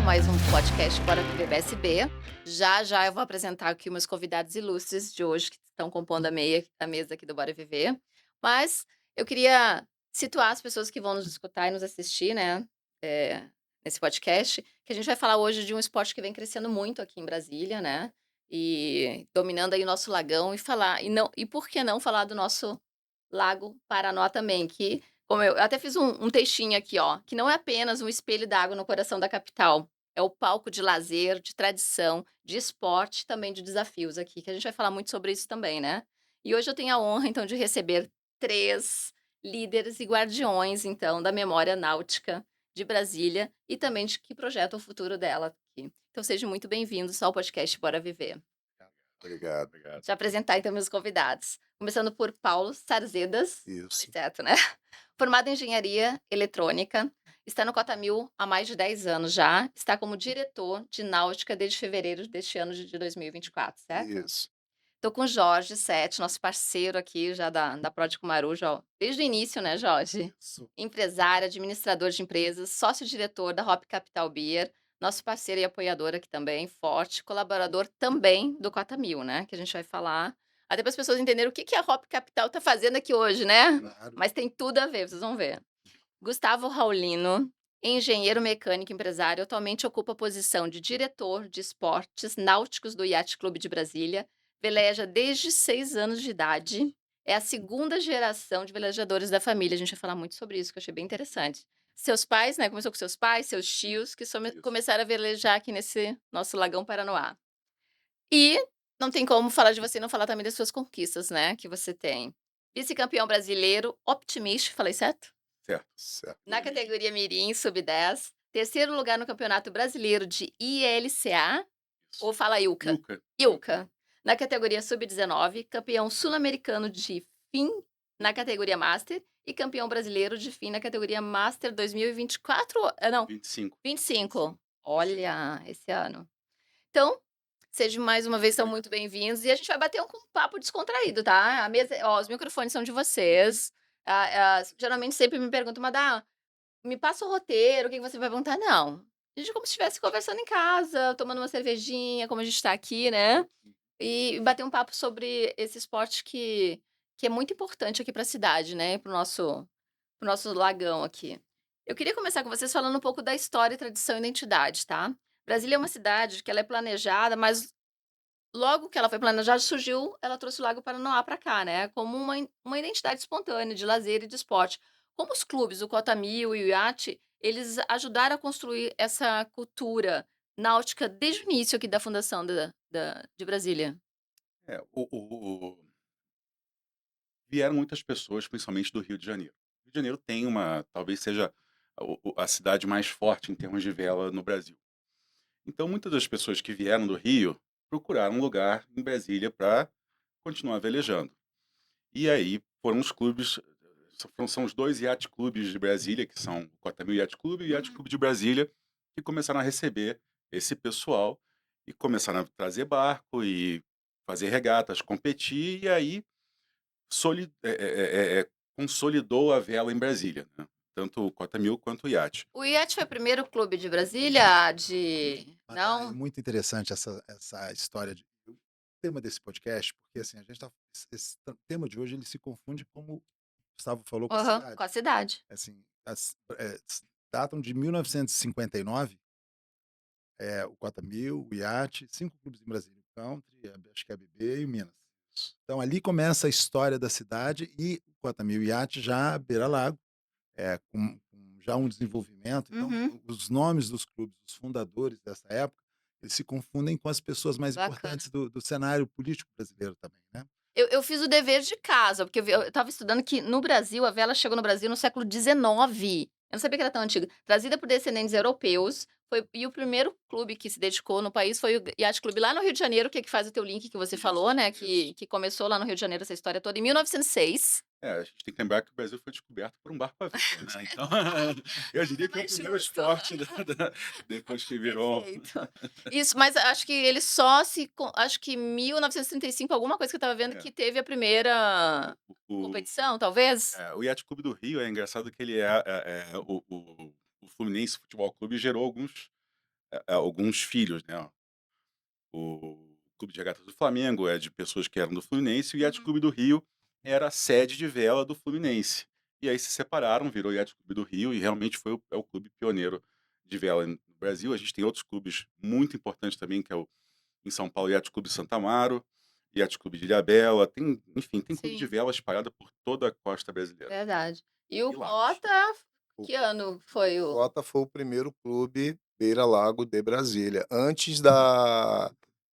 mais um podcast Bora Viver BSB. Já já eu vou apresentar aqui meus convidados ilustres de hoje que estão compondo a mesa aqui do Bora Viver. Mas eu queria situar as pessoas que vão nos escutar e nos assistir, né, nesse podcast, que a gente vai falar hoje de um esporte que vem crescendo muito aqui em Brasília, né, e dominando aí o nosso lagão e por que não falar do nosso Lago Paranoá também, que como eu até fiz um textinho aqui, ó, que não é apenas um espelho d'água no coração da capital, é o palco de lazer, de tradição, de esporte, também de desafios aqui, que a gente vai falar muito sobre isso também, né. E hoje eu tenho a honra, então, de receber 3 líderes e guardiões, então, da memória náutica de Brasília e também de que projeta o futuro dela aqui. Então sejam muito bem-vindos ao podcast Bora Viver. Obrigado, obrigado. Deixa eu apresentar então meus convidados. Começando por Paulo Sarzedas, falei Isso, certo, né? Formado em engenharia eletrônica, está no Cota Mil há mais de 10 anos já, está como diretor de náutica desde fevereiro deste ano de 2024, certo? isso, Estou com o Jorge Sete, nosso parceiro aqui já da Prodico Maruja, ó, desde o início, né, Jorge? isso. Empresário, administrador de empresas, sócio-diretor da Hop Capital Beer, nosso parceiro e apoiador aqui também, forte, colaborador também do Cota Mil, né, que a gente vai falar. Até para as pessoas entenderem o que a Hop Capital está fazendo aqui hoje, né? Claro. Mas tem tudo a ver, vocês vão ver. Gustavo Raulino, engenheiro mecânico empresário, atualmente ocupa a posição de diretor de esportes náuticos do Yacht Clube de Brasília, veleja desde 6 anos de idade, é a segunda geração de velejadores da família, a gente vai falar muito sobre isso, que eu achei bem interessante. Seus pais, né, começou com seus pais, seus tios, que Isso. começaram a velejar aqui nesse nosso Lagão Paranoá. E não tem como falar de você e não falar também das suas conquistas, né, que você tem. Vice-campeão brasileiro Optimist, falei certo? Certo, certo. Na categoria mirim, sub-10, terceiro lugar no Campeonato Brasileiro de ILCA, Isso. ou fala ILCA? Yuca. ILCA. Na categoria sub-19, campeão sul-americano de FIM na categoria Master e campeão brasileiro de FIM na categoria Master 2024, não, 25. 25. Olha, esse ano. Então, sejam mais uma vez são muito bem-vindos e a gente vai bater um papo descontraído, tá? A mesa ó, os microfones são de vocês. Geralmente sempre me perguntam: "Madá, me passa o roteiro, o que que você vai perguntar?" Não, a gente é como se estivesse conversando em casa, tomando uma cervejinha, como a gente está aqui, né, e bater um papo sobre esse esporte que é muito importante aqui para a cidade, né, para o nosso lagão aqui. Eu queria começar com vocês falando um pouco da história, tradição e identidade, tá. Brasília é uma cidade que ela é planejada, mas logo que ela foi planejada, ela trouxe o Lago Paranoá para cá, né, como uma identidade espontânea de lazer e de esporte. Como os clubes, o Cota Mil e o Iate, eles ajudaram a construir essa cultura náutica desde o início aqui da fundação de Brasília? É, vieram muitas pessoas, principalmente do Rio de Janeiro. O Rio de Janeiro tem talvez seja a cidade mais forte em termos de vela no Brasil. Então, muitas das pessoas que vieram do Rio procuraram um lugar em Brasília para continuar velejando. E aí foram os clubes, são os dois yacht clubes de Brasília, que são o Cotamil Yacht Clube e o Yacht Uhum. Clube de Brasília, que começaram a receber esse pessoal e começaram a trazer barco e fazer regatas, competir, e aí consolidou a vela em Brasília, né? Tanto o Cotamil quanto o Yacht. O Iate foi o primeiro clube de Brasília de Mas é não? muito interessante essa história o tema desse podcast, porque, assim, a gente tá esse tema de hoje ele se confunde, como o Gustavo falou, com a Aham, cidade. com a cidade. Assim, datam de 1959, o Cota Mil, o Iate, 5 clubes em Brasília, o Country, acho que é a BB e o Minas. Então ali começa a história da cidade e o Cota Mil e o Iate já à beira-lago, com já um desenvolvimento. Então Uhum, os nomes dos clubes, os fundadores dessa época, eles se confundem com as pessoas mais bacana. importantes do cenário político brasileiro também, né. Eu fiz o dever de casa, porque eu estava estudando que no Brasil, a vela chegou no Brasil no século XIX. Eu não sabia que era tão antiga. Trazida por descendentes europeus, e o primeiro clube que se dedicou no país foi o Yacht Clube lá no Rio de Janeiro, que faz o teu link que você falou, né, Isso. que começou lá no Rio de Janeiro essa história toda em 1906. É, a gente tem que lembrar que o Brasil foi descoberto por um barco à vela, né, então eu diria Nada que é o mais primeiro justo. esporte depois que virou Perfeito. Isso, mas acho que ele só se co acho que 1935, alguma coisa que eu estava vendo, é, que teve a primeira o competição, talvez? o Yacht Clube do Rio é engraçado que ele o Fluminense Futebol Clube gerou alguns alguns filhos, né? O Clube de Regatas do Flamengo é de pessoas que eram do Fluminense, e o Yacht Uhum. Clube do Rio era a sede de vela do Fluminense. E aí se separaram, virou Yacht Clube do Rio e realmente é o clube pioneiro de vela no Brasil. A gente tem outros clubes muito importantes também, que é o em São Paulo, Yacht Clube Santa Amaro, Yacht Clube de Ilhabela, tem, enfim, tem clube de Sim, vela espalhada por toda a costa brasileira. verdade. E o E lagos. Cota, O que ano foi o Cota foi o primeiro clube beira-lago de Brasília, antes da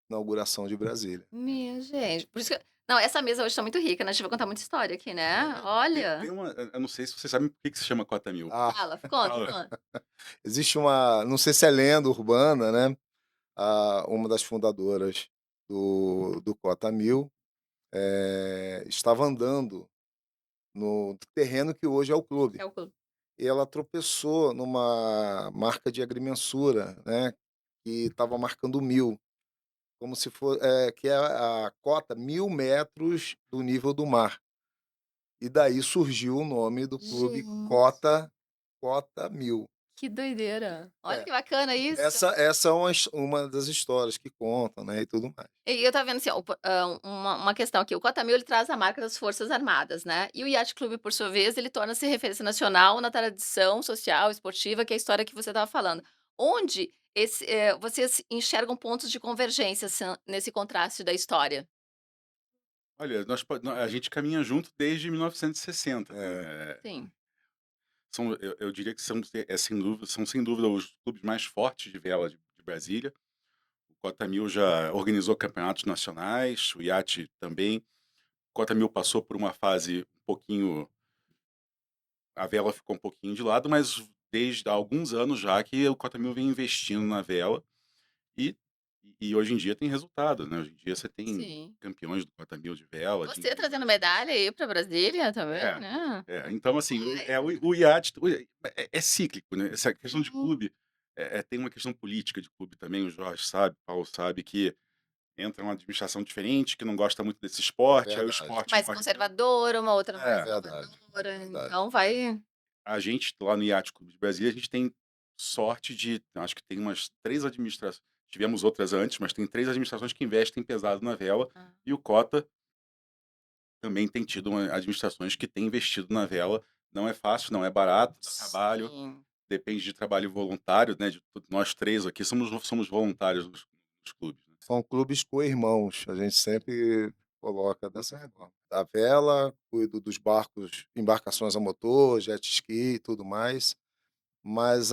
inauguração de Brasília. minha gente, por isso que não, essa mesa hoje tá muito rica, né, a gente vai contar muita história aqui, né. Tem Olha, uma, eu não sei se vocês sabem por que que se chama Cota Mil. Ah, fala, conta, Fala. conta. existe uma, não sei se é lenda urbana, né? Uma das fundadoras do Cota Mil estava andando no terreno que hoje é o clube. É o clube. E ela tropeçou numa marca de agrimensura, né? Que estava marcando 1000. Como se for que é a cota 1000 metros do nível do mar. E daí surgiu o nome do clube Gente, Cota 1000. que doideira. Olha É, que bacana isso. essa é uma das histórias que contam, né, e tudo mais. E eu estava vendo assim, ó, uma questão aqui, o Cota Mil ele traz a marca das Forças Armadas, né, e o Yacht Clube, por sua vez, ele torna-se referência nacional na tradição social, esportiva, que é a história que você estava falando. Onde vocês enxergam pontos de convergência nesse contraste da história? Olha, a gente caminha junto desde 1960, É, né? Sim. Eu diria que são sem dúvida os clubes mais fortes de vela de Brasília. O Cota Mil já organizou campeonatos nacionais, o Yacht também. O Cota Mil passou por uma fase um pouquinho, a vela ficou um pouquinho de lado, mas desde há alguns anos já que o Cota Mil vem investindo na vela e, e hoje em dia tem resultado, né? Hoje em dia você tem Sim. campeões do Cota Mil de vela, de Você endurance. trazendo medalha aí para Brasília também, É, né. então assim, o iate é cíclico, né, essa questão de Uhum. clube, tem uma questão política de clube também, o Jorge sabe, o Paulo sabe que entra uma administração diferente, que não gosta muito desse esporte, aí o verdade, esporte Mais morre. conservadora, uma outra mais É, verdade, inovadora, verdade. então vai a gente lá no Yacht Clube de Brasília, a gente tem sorte de acho que tem umas 3 administrações, tivemos outras antes, mas tem 3 administrações que investem pesado na vela, ah, e o Cota também tem tido administrações que têm investido na vela, não é fácil, não é barato, dá trabalho. sim. Depende de trabalho voluntário, né, nós 3 aqui somos voluntários nos clubes, né. São clubes co-irmãos, a gente sempre coloca dessa forma. A vela, cuido dos barcos, embarcações a motor, jet ski e tudo mais, mas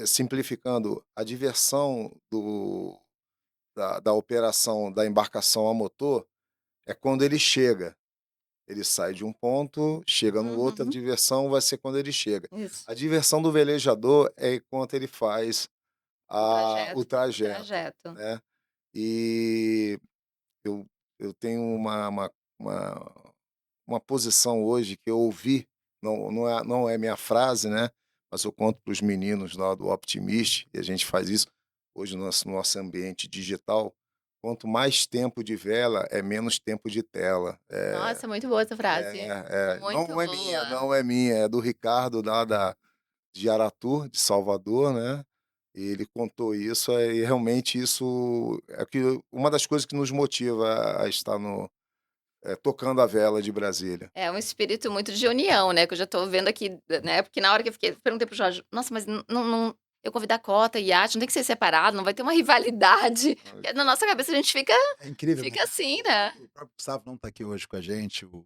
simplificando, a diversão da operação da embarcação a motor é quando ele chega. Ele sai de um ponto, chega no outro, a Uhum. diversão vai ser quando ele chega. Isso, A diversão do velejador é enquanto ele faz o o trajeto, trajeto. né. E eu eu tenho uma uma posição hoje que eu ouvi, não é minha frase, né, mas eu conto para os meninos lá do Optimist, e a gente faz isso hoje no nosso ambiente digital, quanto mais tempo de vela, é menos tempo de tela. Nossa, muito boa essa frase. Muito Não é minha, boa. não é minha, é do Ricardo lá de Aratu, de Salvador, né, e ele contou isso, e realmente isso é que uma das coisas que nos motiva a estar tocando a vela de Brasília. É um espírito muito de união, né, que eu já tô vendo aqui, né, porque na hora que eu fiquei perguntei para o Jorge: "Nossa, mas não eu convidar cota, iate, não tem que ser separado, não vai ter uma rivalidade?" Porque na nossa cabeça a gente fica É incrível, né? fica assim, né. O próprio Gustavo não está aqui hoje com a gente, o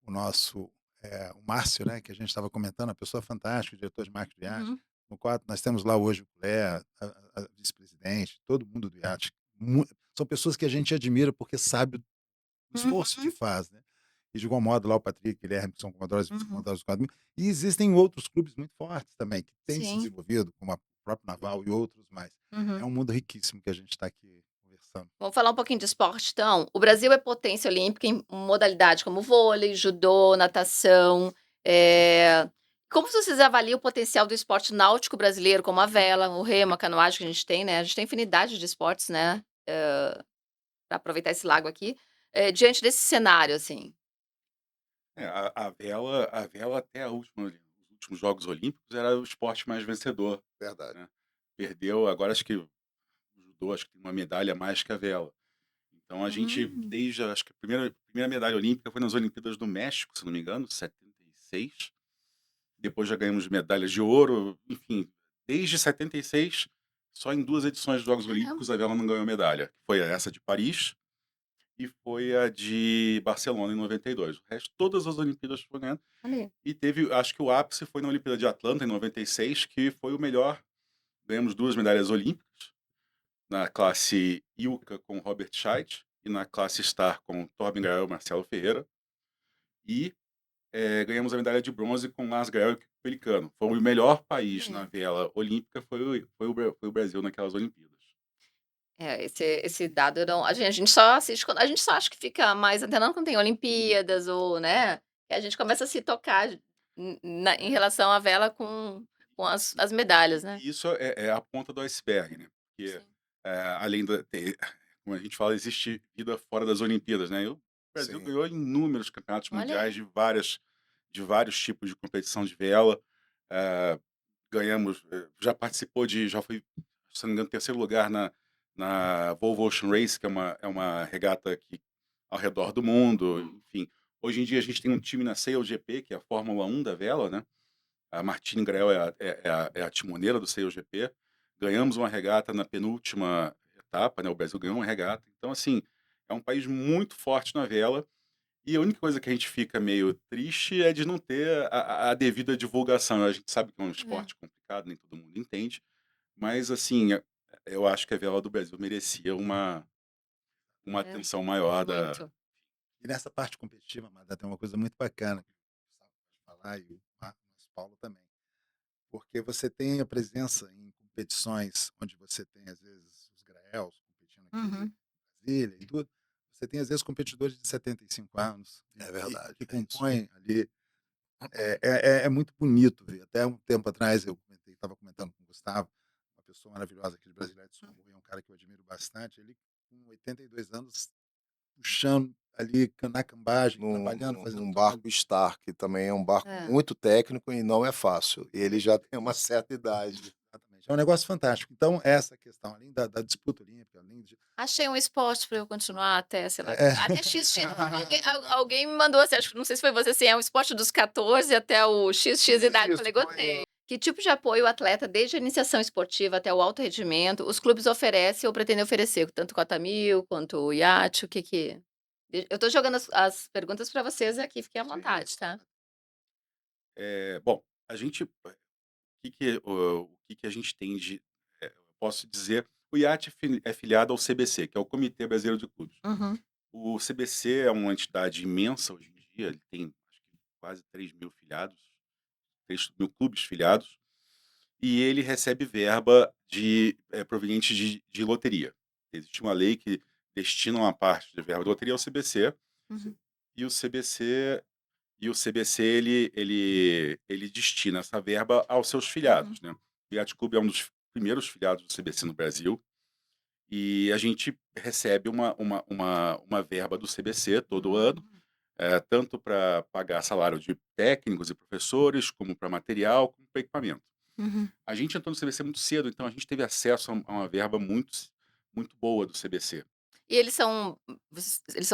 nosso, o Márcio, né, que a gente estava comentando, uma pessoa fantástica, o diretor de marketing do iate. Uhum. No quadro, nós temos lá hoje o Clé, a vice-presidente, todo mundo do iate. São pessoas que a gente admira porque sabe o esforço que Uhum. faz, né? E de igual modo, lá o Patrick, Guilherme, que são comandados e Uhum. vice-comandados do quadro. E existem outros clubes muito fortes também, que têm se Sim. desenvolvido, como a própria Naval e outros mais. É Uhum. um mundo riquíssimo que a gente está aqui conversando. Vamos falar um pouquinho de esporte então? O Brasil é potência olímpica em modalidades como vôlei, judô, natação, como vocês avaliam o potencial do esporte náutico brasileiro, como a vela, o remo, a canoagem que a gente tem, né, a gente tem infinidade de esportes, né, pra aproveitar esse lago aqui, diante desse cenário, assim. A vela até os últimos Jogos Olímpicos, era o esporte mais vencedor, Verdade. né. Perdeu agora acho que o judô acho que tem uma medalha a mais que a vela. Então a gente Hum. desde acho que a primeira medalha olímpica foi nas Olimpíadas do México, se não me engano, 76. Depois já ganhamos medalhas de ouro, enfim, desde 76, só em 2 edições dos Jogos Olímpicos a Caramba, vela não ganhou medalha, que foi essa de Paris e foi a de Barcelona em 92. O resto todas as Olimpíadas foi ganhando. olha aí. E teve acho que o ápice foi na Olimpíada de Atlanta em 96, que foi o melhor. Ganhamos 2 medalhas olímpicas, na classe Ilka com Robert Scheidt e na classe Star com Torben Grael e Marcelo Ferreira. E ganhamos a medalha de bronze com Lars Grael e Kiko Pelicano. Foi o melhor país na Olha. vela olímpica, foi o Brasil naquelas Olimpíadas. É, esse dado eu não a gente só assiste quando a gente só acha que fica mais antenado quando tem Olimpíadas ou, né, que a gente começa a se tocar em relação à vela com as medalhas, né. E isso é a ponta do iceberg, né? Porque Sim. além da, como a gente fala, existe vida fora das Olimpíadas, né? E o Brasil Sim. ganhou inúmeros campeonatos Olha mundiais aí. de vários tipos de competição de vela. Eh, Ganhamos, já foi, se não me engano, terceiro lugar na Volvo Ocean Race, que é uma regata que, ao redor do mundo, enfim. Hoje em dia a gente tem um time na SailGP, que é a Fórmula 1 da vela, né? A Martine Grael é a timoneira do SailGP. Ganhamos uma regata na penúltima etapa, né? O Brasil ganhou uma regata. Então, assim, é um país muito forte na vela. E a única coisa que a gente fica meio triste é de não ter a devida divulgação. A gente sabe que é um É, esporte complicado, nem todo mundo entende, mas assim, eu acho que a vela do Brasil merecia uma é, atenção maior da. muito. E nessa parte competitiva, Amada, tem uma coisa muito bacana que o Gustavo pode falar e o Marcos Paulo também. Porque você tem a presença em competições onde você tem, às vezes, os Graels competindo aqui em Uhum. Brasília e tudo. Você tem, às vezes, competidores de 75 anos É e verdade, que é isso. compõem ali. É muito bonito ver. Até um tempo atrás eu estava comentando com o Gustavo, uma pessoa maravilhosa aqui de Brasília de Sul, é um cara que eu admiro bastante. Ele, com 82 anos, puxando ali na cambagem, trabalhando, fazendo Num trabalho. barco Star, que também é um barco É. muito técnico e não é fácil. Ele já tem uma certa idade. Exatamente. É um negócio fantástico. Então, essa questão, além da disputa olímpica, além de. Achei um esporte para eu continuar até, sei lá, É, até XX. Alguém me mandou assim, acho que não sei se foi você, assim, é um esporte dos 14 até o XX idade. Isso, Falei: foi. "Gostei". Que tipo de apoio o atleta, desde a iniciação esportiva até o alto rendimento, os clubes oferecem ou pretendem oferecer, tanto cota mil quanto o iate, o que que eu tô jogando as perguntas para vocês aqui, fiquem à Sim. vontade, tá. Bom, a gente, o que que a gente tem de, eu posso dizer, o IAT é filiado ao CBC, que é o Comitê Brasileiro de Clubes. Uhum, O CBC é uma entidade imensa hoje em dia, ele tem acho que quase 3.000 filiados, 3.000 clubes filiados, e ele recebe verba proveniente de loteria. Existe uma lei que destina uma parte de verba da loteria ao CBC, uhum, e o CBC ele destina essa verba aos seus uhum, filiados, né. O Yacht Club é um dos primeiros filiados do CBC no Brasil, e a gente recebe uma verba do CBC todo ano, uhum, tanto para pagar salário de técnicos e professores, como para material, como para equipamento. uhum. A gente entrou no CBC muito cedo, então a gente teve acesso a uma verba muito boa do CBC. E eles são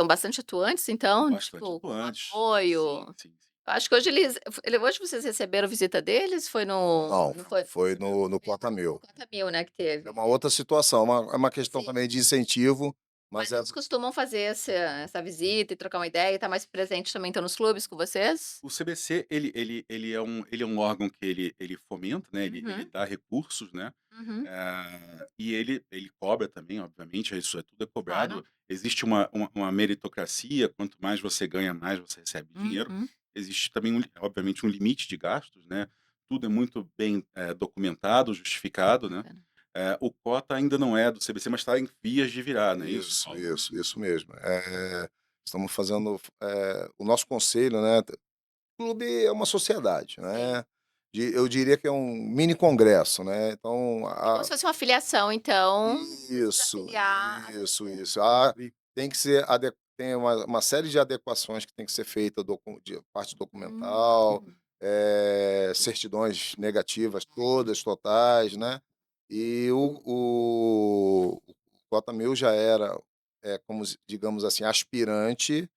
bastante atuantes então, Bastante tipo, com atuantes. Sim, apoio? sim, sim. Acho que hoje vocês receberam visita deles? Foi no Não, não foi foi foi no Cota no Mil. Cota Mil, né, que É teve. uma outra situação, é uma questão Sim. também de incentivo, mas Mas é eles costumam fazer essa visita e trocar uma ideia e estar mais presente também então nos clubes com vocês? O CBC ele é um órgão que ele fomenta, né, ele Uhum, dá recursos, né, uhum, e ele cobra também, obviamente, isso tudo é claro. cobrado. Existe uma meritocracia, quanto mais você ganha, mais você recebe dinheiro. Uhum, Existe também, obviamente, um limite de gastos, né, tudo é muito bem, documentado, justificado, né. bacana. O cota ainda não é do CBC, mas está em vias de virar, não é isso, isso, Paulo? isso, isso mesmo. Estamos fazendo, o nosso conselho, né, clube é uma sociedade, Sim. né, eu diria que é um mini congresso, né, então É como a se fosse uma filiação então, precisa isso, filiar as pessoas. isso. Tem que ser tem uma série de adequações que tem que ser feita, parte documental, Hum. certidões negativas todas, totais, né. E o Cota Mil já era, como digamos assim, aspirante.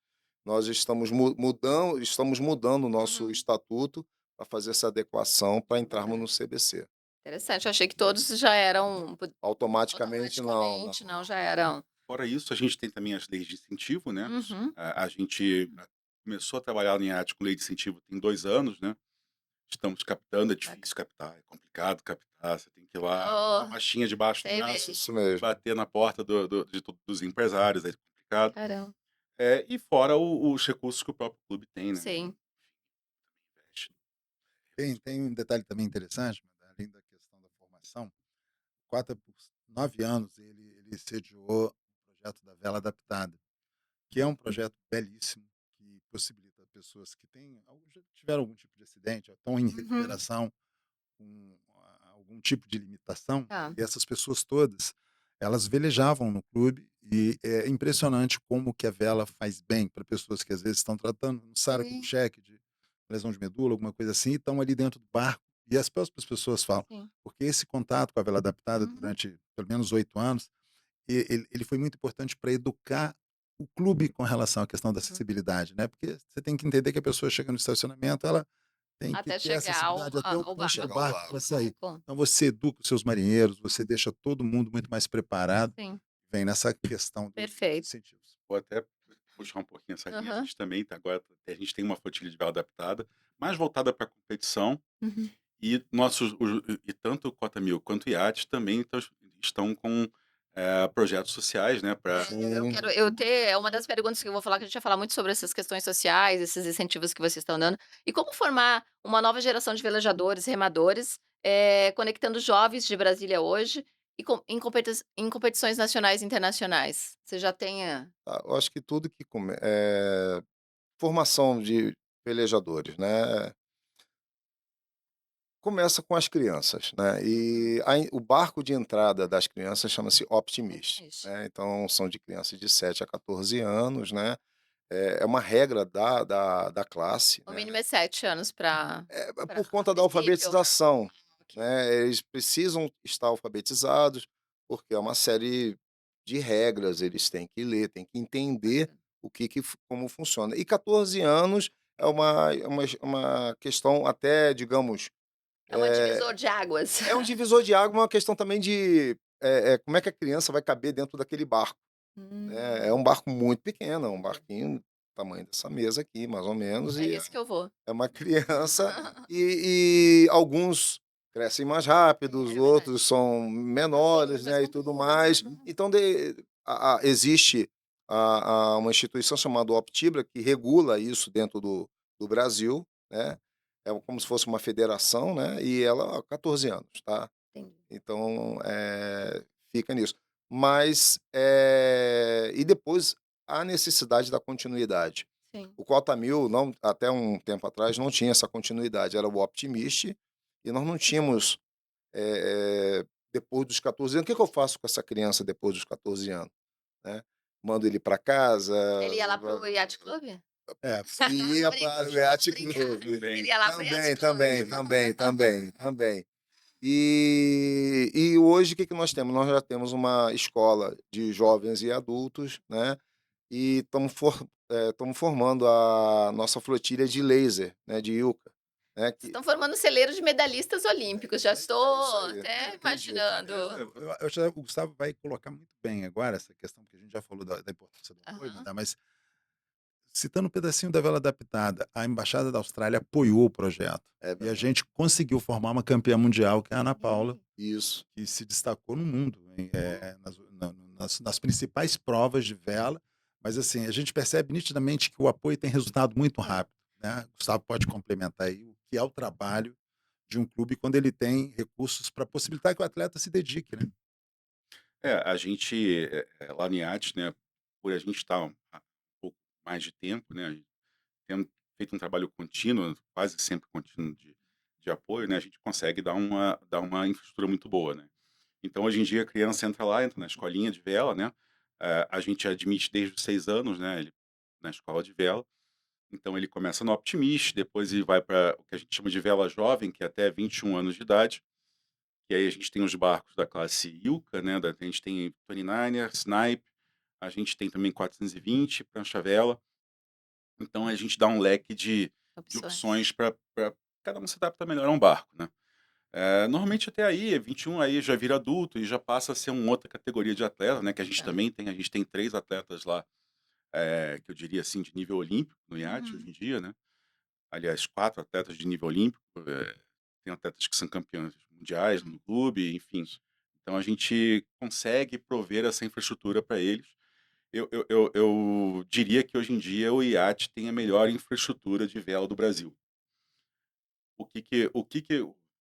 Nós estamos mudando o nosso Uhum. estatuto para fazer essa adequação para entrarmos Bacana. no CBC. Interessante, eu achei que todos já eram Automaticamente não, não. automaticamente, não, já eram. Fora isso, a gente tem também as leis de incentivo, né? Uhum. A gente começou a trabalhar em arte com lei de incentivo tem 2 anos, né? Estamos captando, é Bacana. difícil captar, é complicado captar, você tem que ir lá, com uma Oh, pastinha debaixo do sei braço, bem. Isso mesmo. bater na porta dos empresários, é complicado. Caramba. E fora os recursos que o próprio clube tem, né? Sim. Investe. Tem um detalhe também interessante, mas além da questão da formação, o Cota, por 9 anos, ele sediou o projeto da Vela Adaptada, que é um projeto belíssimo, que possibilita pessoas que já tiveram algum tipo de acidente, ou estão em Uhum. recuperação com algum tipo de limitação, Tá. e essas pessoas todas, elas velejavam no clube, e é impressionante como que a vela faz bem para pessoas que às vezes estão tratando no SARA com Sim, cheque de lesão de medula, alguma coisa assim, e estão ali dentro do barco, e as próprias pessoas falam, sim. porque esse contato com a vela adaptada Uhum. durante pelo menos 8 anos, ele foi muito importante para educar o clube com relação à questão da Uhum. acessibilidade, né, porque você tem que entender que a pessoa chega no estacionamento, ela tem que Até ter chegar acessibilidade até o ao ponto do Chegar ao barco. barco barco. para sair. Com Então você educa os seus marinheiros, você deixa todo mundo muito mais preparado, sim, vem nessa questão dos perfeito. incentivos. Vou até puxar um pouquinho essa linha. A Aham. gente também tá agora, a gente tem uma flotilha de vela adaptada, mais voltada para competição, Uhum. e tanto o Cota Mil quanto o Iate também estão com projetos sociais, né? Para Sim. É uma das perguntas que eu vou falar, que a gente vai falar muito sobre essas questões sociais, esses incentivos que vocês estão dando, e como formar uma nova geração de velejadores, remadores, conectando jovens de Brasília hoje e em competições nacionais e internacionais. Você já tem Eu acho que tudo que formação de velejadores, né, começa com as crianças, né, uhum, e o barco de entrada das crianças chama-se Optimist, optimista. né, então são de crianças de 7 a 14 anos, né, é uma regra da classe, O né, mínimo é 7 anos para por a conta da princípio. alfabetização, Ok. né, eles precisam estar alfabetizados, porque é uma série de regras, eles têm que ler, têm que entender Bacana. como funciona. E 14 anos é uma questão até, digamos, É um eh, divisor de águas. é um divisor de água, uma questão também de, como é que a criança vai caber dentro daquele barco, né. É um Hum, barco muito pequeno, é um barquinho tamanho dessa mesa aqui, mais ou menos, é e esse que eu vou. é uma criança, e alguns crescem mais rápido, os É verdade. outros são Eu tenho menores, mas né, e não tudo muda. mais. Uhum. Então existe uma instituição chamada Optibra que regula isso dentro do Brasil, né, é como se fosse uma federação, né, e ela há 14 anos, tá. Entendi. Então, fica nisso. Mas, e depois a necessidade da continuidade. Sim. O Cota Mil não, até um tempo atrás não tinha essa continuidade, era o Optimist, e nós não tínhamos, depois dos 14 anos, o que que eu faço com essa criança depois dos 14 anos, né? Mando ele para casa, Ele ia lá para o Yacht Club? É, ia Tô para o brincando, tô Yacht brincando. Club. Ele também. ia lá para o Yacht Também, Club. também, também, também, também. E hoje o que que nós temos? Nós já temos uma escola de jovens e adultos, né, e estamos formando a nossa flotilha de laser, né, de Ilka, né, Vocês que estão formando celeiro de medalhistas olímpicos, já é isso estou aí, até acredito. imaginando. eu acho que o Gustavo vai colocar muito bem agora essa questão, que a gente já falou da importância do apoio, Aham. mas citando um pedacinho da vela adaptada, a embaixada da Austrália apoiou o projeto, É e a verdade. gente conseguiu formar uma campeã mundial, que é a Ana Paula, Sim. que se destacou no mundo, nas principais provas de vela, mas assim, a gente percebe nitidamente que o apoio tem resultado muito Sim. rápido, né? Gustavo pode complementar aí o que é o trabalho de um clube quando ele tem recursos para possibilitar que o atleta se dedique, né? A gente, lá no IAT, né, por a gente estar há um pouco mais de tempo, né, a gente tendo feito um trabalho contínuo, quase sempre contínuo de apoio, né, a gente consegue dar uma infraestrutura muito boa, né. Então, hoje em dia, a criança entra lá, entra na escolinha de vela, né, a gente admite desde os 6 anos, né, ele na escola de vela, Então ele começa no Optimist, depois ele vai para o que a gente chama de vela jovem, que é até 21 anos de idade, e aí a gente tem os barcos da classe Ilka, né, a gente tem 29er, Snipe, a gente tem também 420, prancha-vela, então a gente dá um leque de Opções. opções para cada um se adapta melhor a um barco, né. Normalmente até aí, 21 aí já vira adulto e já passa a ser uma outra categoria de atleta, né, que a gente Tá. também tem, a gente tem 3 atletas lá, que eu diria assim, de nível olímpico no iate hoje Uhum. em dia, né. Aliás, 4 atletas de nível olímpico, tem atletas que são campeões mundiais no clube, enfim. Então a gente consegue prover essa infraestrutura para eles. Eu diria que hoje em dia o iate tem a melhor infraestrutura de vela do Brasil. O que que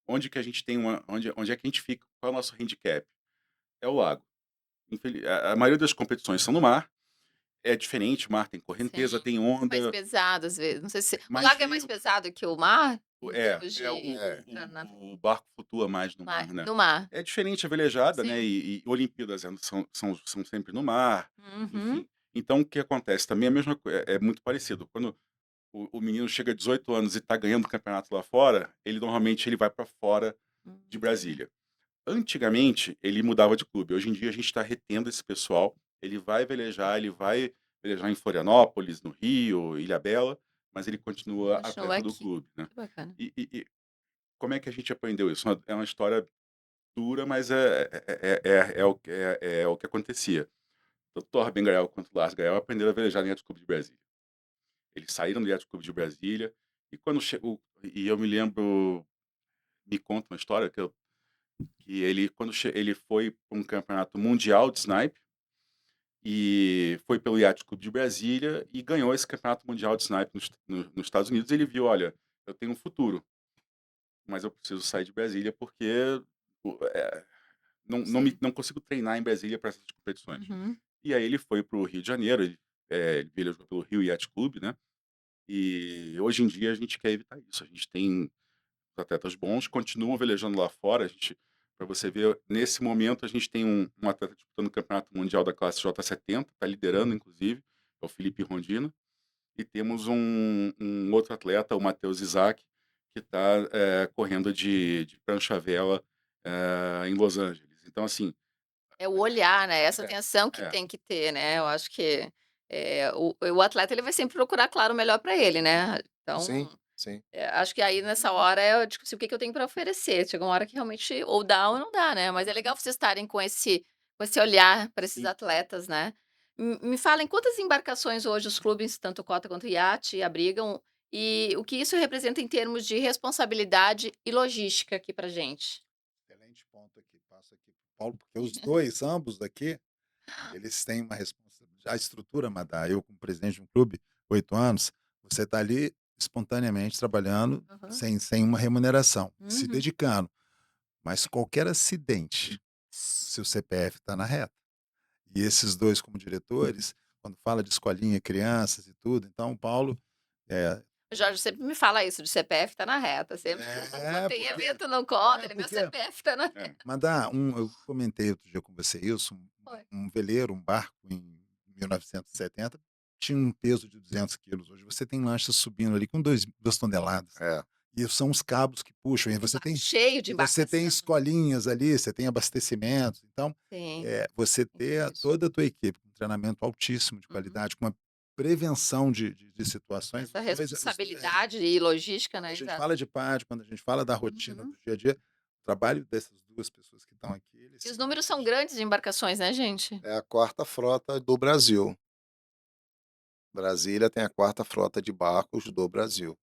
onde que a gente tem onde é que a gente fica, qual é o nosso handicap? É o lago. A maioria das competições são no mar, é diferente, o mar tem Sim. correnteza, tem Mais onda, pesado às vezes, não sei se o mais lago é mais vento. pesado que o mar? Em É, termos é de É. pra na o barco flutua mais no mar, né. no mar. É diferente a velejada, né, Sim. e Olimpíadas são sempre no mar, Uhum. enfim. Então o que acontece, também é a mesma coisa, é muito parecido, quando o menino chega a 18 anos e está ganhando o campeonato lá fora, ele normalmente ele vai para fora de Sim. Brasília. Antigamente, ele mudava de clube, hoje em dia a gente está retendo esse pessoal, ele vai velejar em Florianópolis, no Rio, Ilhabela, mas ele continua Continua atleta do aqui. clube, né. Que bacana. E como é que a gente aprendeu isso? É uma história dura, mas é o que acontecia. Tanto o Torben Grael quanto o Lars Grael aprenderam a velejar no Yacht Clube de Brasília. Eles saíram do Yacht Clube de Brasília e quando chegou, e eu me lembro, me conta uma história que ele ele foi para um campeonato mundial de snipe e foi pelo Yacht Clube de Brasília e ganhou esse campeonato mundial de snipe nos Estados Unidos. Ele viu, olha, eu tenho um futuro, mas eu preciso sair de Brasília porque o- é, Sim. não consigo treinar em Brasília para essas competições. Uhum. E aí ele foi para o Rio de Janeiro, ele velejou pelo Rio Yacht Clube, né, e hoje em dia a gente quer evitar isso, a gente tem atletas bons, continuam velejando lá fora, a gente, para você ver, nesse momento a gente tem um atleta disputando o campeonato mundial da classe J70, está liderando inclusive, é o Felipe Rondina, e temos um outro atleta, o Matheus Isaac, que está correndo de prancha-vela, em Los Angeles. Então assim, É o olhar, né, essa é, atenção que é, tem que ter, né, eu acho que, o atleta ele vai sempre procurar, claro, o melhor para ele, né. Sim, Então, sim. acho que aí nessa hora é tipo assim, o que que eu tenho para oferecer? Chega uma hora que realmente ou dá ou não dá, né, mas é legal vocês estarem com esse olhar para esses sim. atletas, né. Me fala em quantas embarcações hoje os clubes, tanto cota quanto iate, abrigam, e o que isso representa em termos de responsabilidade e logística aqui pra gente? Excelente ponto aqui, passo aqui para o Paulo, porque os 2 ambos aqui, eles têm uma responsabilidade a estrutura, Madá, eu como presidente de um clube, 8 anos, você está ali espontaneamente trabalhando Aham. sem uma remuneração, se Uhum. dedicando, mas qualquer acidente, o seu CPF está na reta. E esses 2 como diretores, quando fala de escolinha, crianças e tudo, então o Paulo, é O Jorge sempre me fala isso, de CPF tá na reta, sempre tem porque evento no colo, meu porque CPF tá na É. reta. mandar eu comentei outro dia com você isso, Foi. um veleiro, um barco em 1970 tinha um peso de 200 quilos, hoje você tem lanchas subindo ali com 2 toneladas, É. e são os cabos que puxam, E barco cheio de você tem embarcação. escolinhas ali, você tem abastecimentos, então, Sim, você ter incrível isso. toda a tua equipe com treinamento altíssimo de Uhum. qualidade, com uma prevenção de situações, Essa os responsabilidade e logística, quando né, a gente exato. fala de pádio, quando a gente fala da rotina Uhum. do dia a dia, o trabalho dessas 2 pessoas que estão aqui, ele é E os números são simplesmente grandes de embarcações, né, gente? É a quarta frota do Brasil. Brasília tem a quarta frota de barcos do Brasil.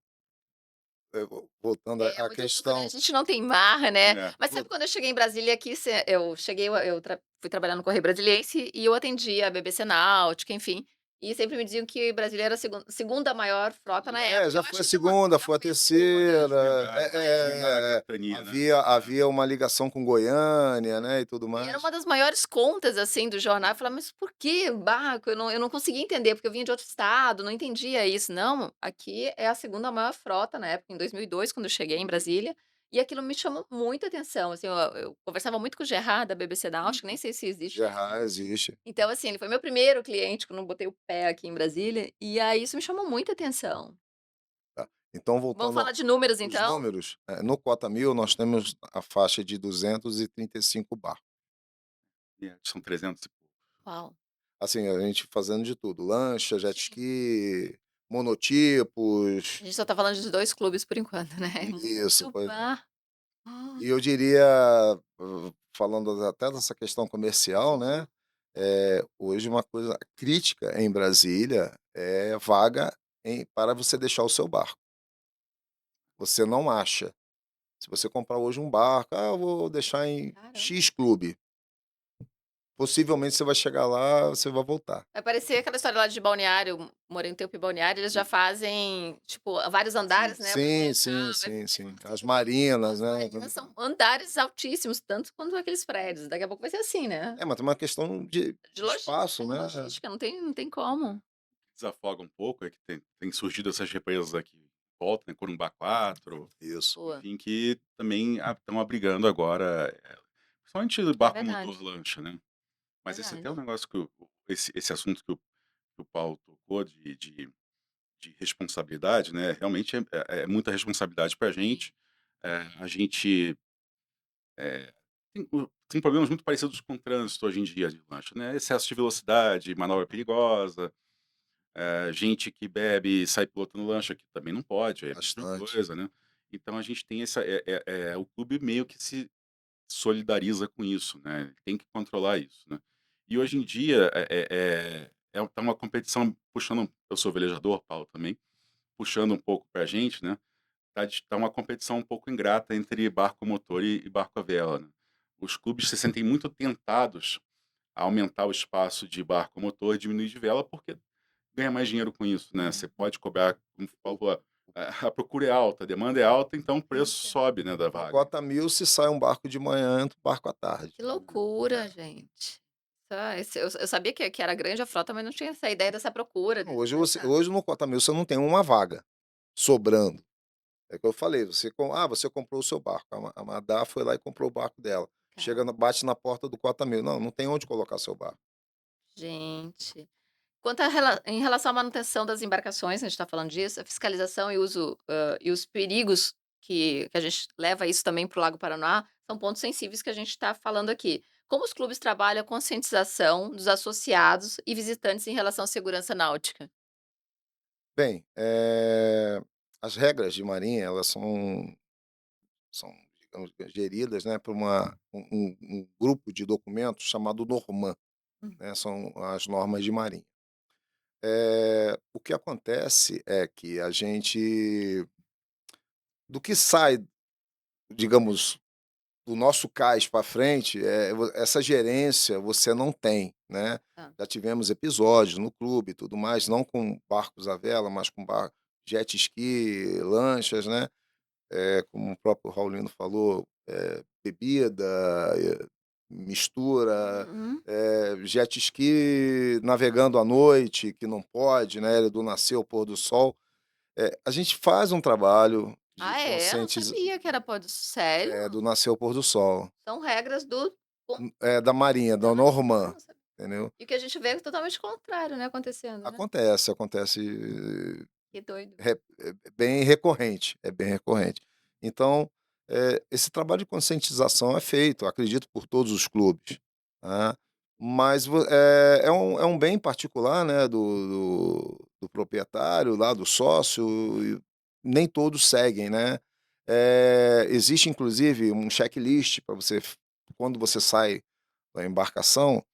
Voltando É à muito louco, né, a questão, gente não tem mar, né. É. Mas vo sabe quando eu cheguei em Brasília aqui, eu cheguei eu fui trabalhar no Correio Brasiliense e eu atendia a BBC Náutica, enfim, e sempre me diziam que Brasília era a segunda maior frota na época. já Eu foi acho a que deu uma segunda, já foi a foi a segunda, terceira, Verdade, tinha a capitania, né. É. havia uma ligação com Goiânia, né, e tudo e era mais. uma das maiores contas, assim, do jornal. Eu falava: "Mas por que barco?" Eu não conseguia entender, porque eu vinha de outro estado, não entendia isso. Não, aqui é a segunda maior frota na época, em 2002, quando eu cheguei em Brasília, E aquilo me chamou muita atenção, assim, eu conversava muito com o Gerard da BBC Náutica, nem Uhum. sei se existe ainda. Gerard existe. Então, assim, ele foi meu primeiro cliente quando eu botei o pé aqui em Brasília, e aí isso me chamou muita atenção. Tá. Então Vamos voltando falar de números aos então? números, no cota 1000 nós temos a faixa de 235 barcos. São 300 e pouco. Uau, Assim, a gente fazendo de tudo, lancha, jet gente. ski, monotipos, A gente só tá falando de 2 clubes por enquanto, né, é isso, muito pois é. bar. Ah, E eu diria, falando até dessa questão comercial, né, hoje uma coisa crítica em Brasília é vaga para você deixar o seu barco. Você não acha. Se você comprar hoje um barco, eu vou deixar em caramba. X clube. Possivelmente você vai chegar lá, você vai voltar. Vai parecer aquela história lá de Balneário, morei um tempo em Balneário, eles já fazem, tipo, vários Sim, andares, né, pra você sim, sim, entrar, vai sim, aí sim. quando você As chega lá, marinas, as né. marinas são andares altíssimos, tanto quanto aqueles prédios, daqui a pouco vai ser assim, né, Mas tem uma questão de de espaço, de né. logística, não tem como. Desafoga um pouco, é que tem surgido essas represas aqui em volta, né, Corumbá 4, Isso. Boa, enfim, que também estão abrigando agora, principalmente é barco a motor, verdade, lancha, né. Mas esse até é um verdade. negócio que esse assunto que o Paulo tocou de responsabilidade, né, realmente é muita responsabilidade pra Sim. gente. A gente, tem problemas muito parecidos com o trânsito hoje em dia de lancha, né, excesso de velocidade, manobra perigosa, gente que bebe e sai pilotando lancha, que também não pode, é a mesma Bastante. coisa, né. Então a gente tem o clube meio que se solidariza com isso, né, ele tem que controlar isso, né. E hoje em dia, tá uma competição puxando, eu sou velejador, Paulo também, puxando um pouco pra gente, né, tá uma competição um pouco ingrata entre barco a motor e barco a vela, né. Os clubes se sentem muito tentados a aumentar o espaço de barco a motor e diminuir de vela, porque ganha mais dinheiro com isso, né, você pode cobrar, como você falou, a procura é alta, a demanda é alta, então o preço Então, sobe, né, da No vaga. cota 1000 se sai um barco de manhã, entra um barco à tarde. que loucura, gente. Eu sabia que era grande a frota, mas não tinha essa ideia dessa procura, dessa Hoje no cota 1000 você não tem uma vaga sobrando. É o que eu falei, você comprou o seu barco, a Madá foi lá e comprou o barco dela. cara, Chega bate na porta do cota 1000, não tem onde colocar seu barco. gente. Quanto em relação à manutenção das embarcações, a gente está falando disso, a fiscalização e uso, e os perigos que a gente leva isso também para o Lago Paranoá, são pontos sensíveis que a gente está falando aqui. Como os clubes trabalham a conscientização dos associados e visitantes em relação à segurança náutica? Bem, as regras de marinha, elas são, digamos, geridas, né, por um grupo de documentos chamado Norman, Hum. né, são as normas de marinha. O que acontece é que a gente do que sai, digamos, do nosso cais para frente, essa gerência você não tem, né. Tá. Já tivemos episódios no clube e tudo mais, não com barcos à vela, mas com jet ski, lanchas, né. Como o próprio Raulino falou, bebida, mistura, Uhum. jet ski navegando à noite, que não pode, né, do nascer ao pôr do sol. A gente faz um trabalho de Ah, é? Eu não conscientiza sabia que era pode sério? do nascer ao pôr do sol. São regras do com Da marinha, da da marinha, eu Norman, não sabia. entendeu. E o que a gente vê é totalmente contrário, né, acontecendo, né. Acontece, Que doido. é bem recorrente, é bem recorrente. Então, esse trabalho de conscientização é feito, acredito, por todos os clubes, né, mas é um bem particular, né, do proprietário lá, do sócio, e nem todos seguem, né. Existe inclusive um checklist para você quando você sai da embarcação,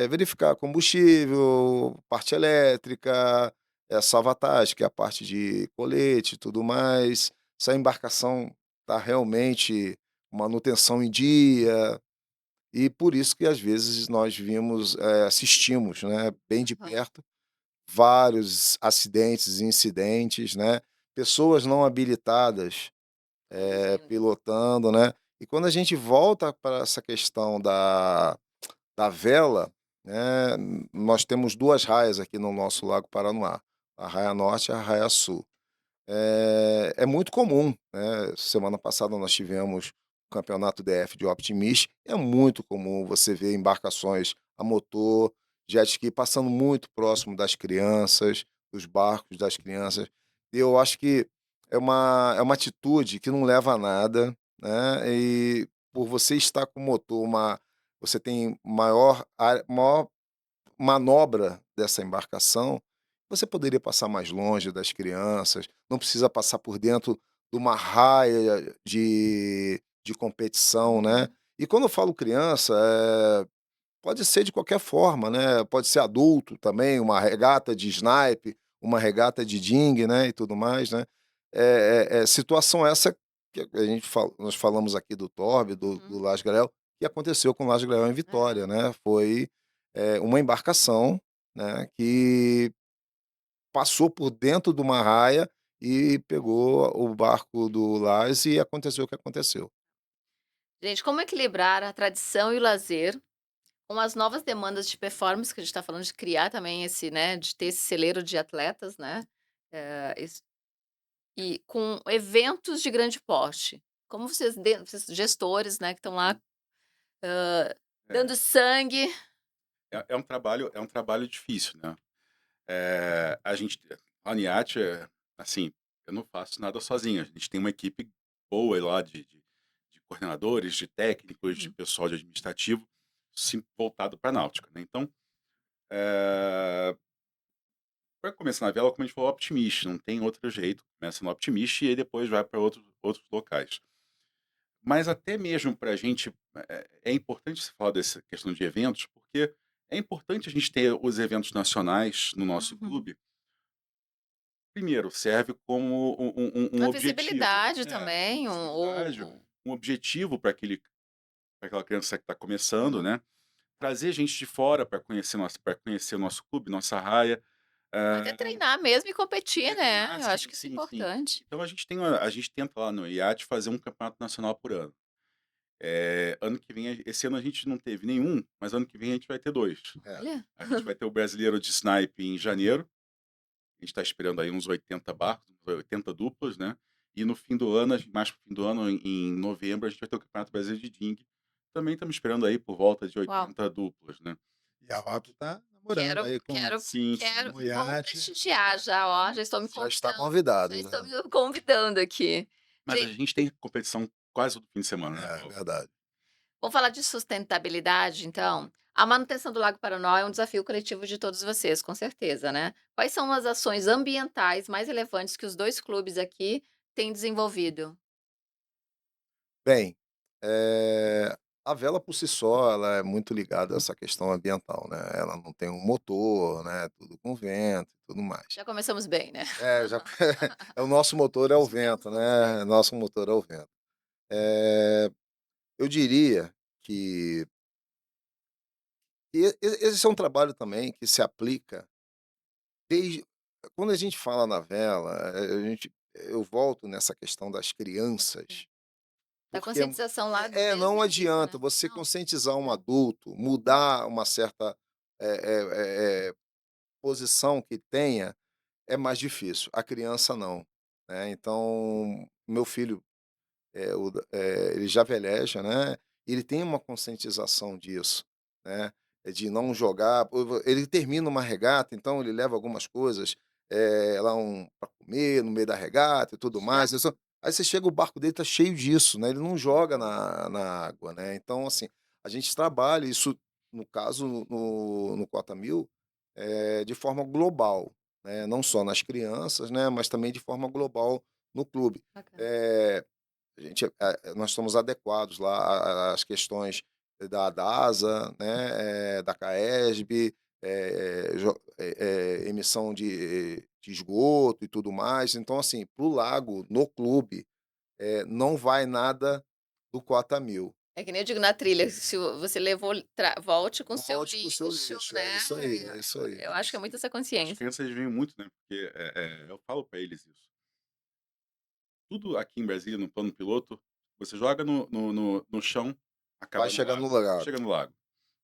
verificar combustível, parte elétrica, salvagem, que é a parte de colete e tudo mais, se a embarcação está realmente manutenção em dia, e por isso que às vezes nós vimos, assistimos, né, bem de Aham. perto, vários acidentes e incidentes, né, pessoas não habilitadas, Conduzindo. pilotando, né. E quando a gente volta para essa questão da vela, né, nós temos 2 raias aqui no nosso Lago Paranoá, a Raia Norte e a Raia Sul. É muito comum, né. Semana passada nós tivemos o campeonato DF de Optimist, é muito comum você ver embarcações a motor, jet ski passando muito próximo das crianças, dos barcos das crianças. E eu acho que é uma atitude que não leva a nada, né, e por você estar com o motor você tem maior manobra dessa embarcação, você poderia passar mais longe das crianças, não precisa passar por dentro de uma raia de competição, né. Uhum. E quando eu falo criança, pode ser de qualquer forma, né, pode ser adulto também, uma regata de snipe, uma regata de dinghy, né, e tudo mais, né. Situação essa que nós falamos aqui do Torbe, do Uhum. Las Grael, que aconteceu com o Las Grael em É. Vitória, né, foi, uma embarcação, né, que passou por dentro de uma raia e pegou o barco do Lars e aconteceu o que aconteceu. Gente, como equilibrar a tradição e o lazer com as novas demandas de performance, que a gente está falando de criar também esse, né, de ter esse celeiro de atletas, né, isso e com eventos de grande porte. Como vocês gestores, né, que estão lá, É, dando sangue. é um trabalho difícil, né. A gente a NIAT, assim, eu não faço nada sozinho, a gente tem uma equipe boa lá de coordenadores, de técnicos, de Uhum. pessoal de administrativo, sim, voltado pra náutica, né. Então, eh, pra começar na vela, como a gente falou, Optimist, não tem outro jeito, começa no Optimist e aí depois vai para outros locais. Mas até mesmo para a gente, é importante você falar dessa questão de eventos, porque é importante a gente ter os eventos nacionais no nosso Uhum. clube. Primeiro, serve como um A objetivo. visibilidade também, Visibilidade, um objetivo para aquela criança que está começando, uhum. né. Trazer gente de fora para conhecer o nosso clube, nossa raia. Até eh, treinar mesmo e competir, Até né, treinar, eu acho sim, que isso é sim, sim. importante. Então a gente tenta lá no IAT fazer um campeonato nacional por ano. Ano que vem esse ano a gente não teve nenhum, mas ano que vem a gente vai ter 2. É. Olha. A gente vai ter o Brasileiro de Snipe em janeiro, a gente está esperando aí uns 80 barcos, uns 80 duplas, né, e no fim do ano, mais para o fim do ano, em novembro, a gente vai ter o Campeonato Brasileiro de Dinghy, também estamos esperando aí por volta de Uau. 80 duplas, né. E a Hop tá namorando Quero aí com quero Sim, quero sim. o vou iate. prestigiar já, ó, já estou me Já está convidando, já convidado, estou né. me convidando aqui. Mas a Gente, gente tem competição quase todo fim de semana, né, É Paula? verdade. vamos falar de sustentabilidade então? A manutenção do Lago Paranoá é um desafio coletivo de todos vocês, com certeza, né. Quais são as ações ambientais mais relevantes que os 2 clubes aqui têm desenvolvido? Bem, a vela por si só, ela é muito ligada a essa questão ambiental, né, ela não tem um motor, né, tudo com vento e tudo mais. Já começamos bem, né. Já o nosso motor é o Já vento, começamos bem. né, nosso motor é o vento. Eh, eu diria que esse é um trabalho também que se aplica desde quando a gente fala na vela, eu volto nessa questão das crianças, Da porque conscientização lá não desde o início, adianta né. você Não, conscientizar um é. adulto, mudar uma certa, posição que tenha, é mais difícil, a criança não, né. Então, meu filho, ele já veleja, né, e ele tem uma conscientização disso, né, de não jogar ele termina uma regata, então ele leva algumas coisas, lá pra comer no meio da regata e tudo Já mais, aí você chega, o barco dele tá cheio disso, né, ele não joga uhum. na água, né. Então, assim, a gente trabalha isso, no caso, no Cota Mil, de forma global, né, não só nas crianças, né, mas também de forma global no clube. Bacana. Eh nós estamos adequados lá às questões da ASA, né, da CAESB, emissão de esgoto e tudo mais. Então, assim, para o lago, no clube, não vai nada do Cota Mil. É que nem eu digo na trilha, se você levou volte com seu Volte com o seu lixo, lixo, é isso aí, né. é isso aí. Eu acho que é muito essa As consciência. crianças veem muito, né, porque, eu falo para eles isso. Tudo aqui em Brasília, no plano piloto, você joga no chão, Vai acaba no chegar no lago. lago. Chega no lago.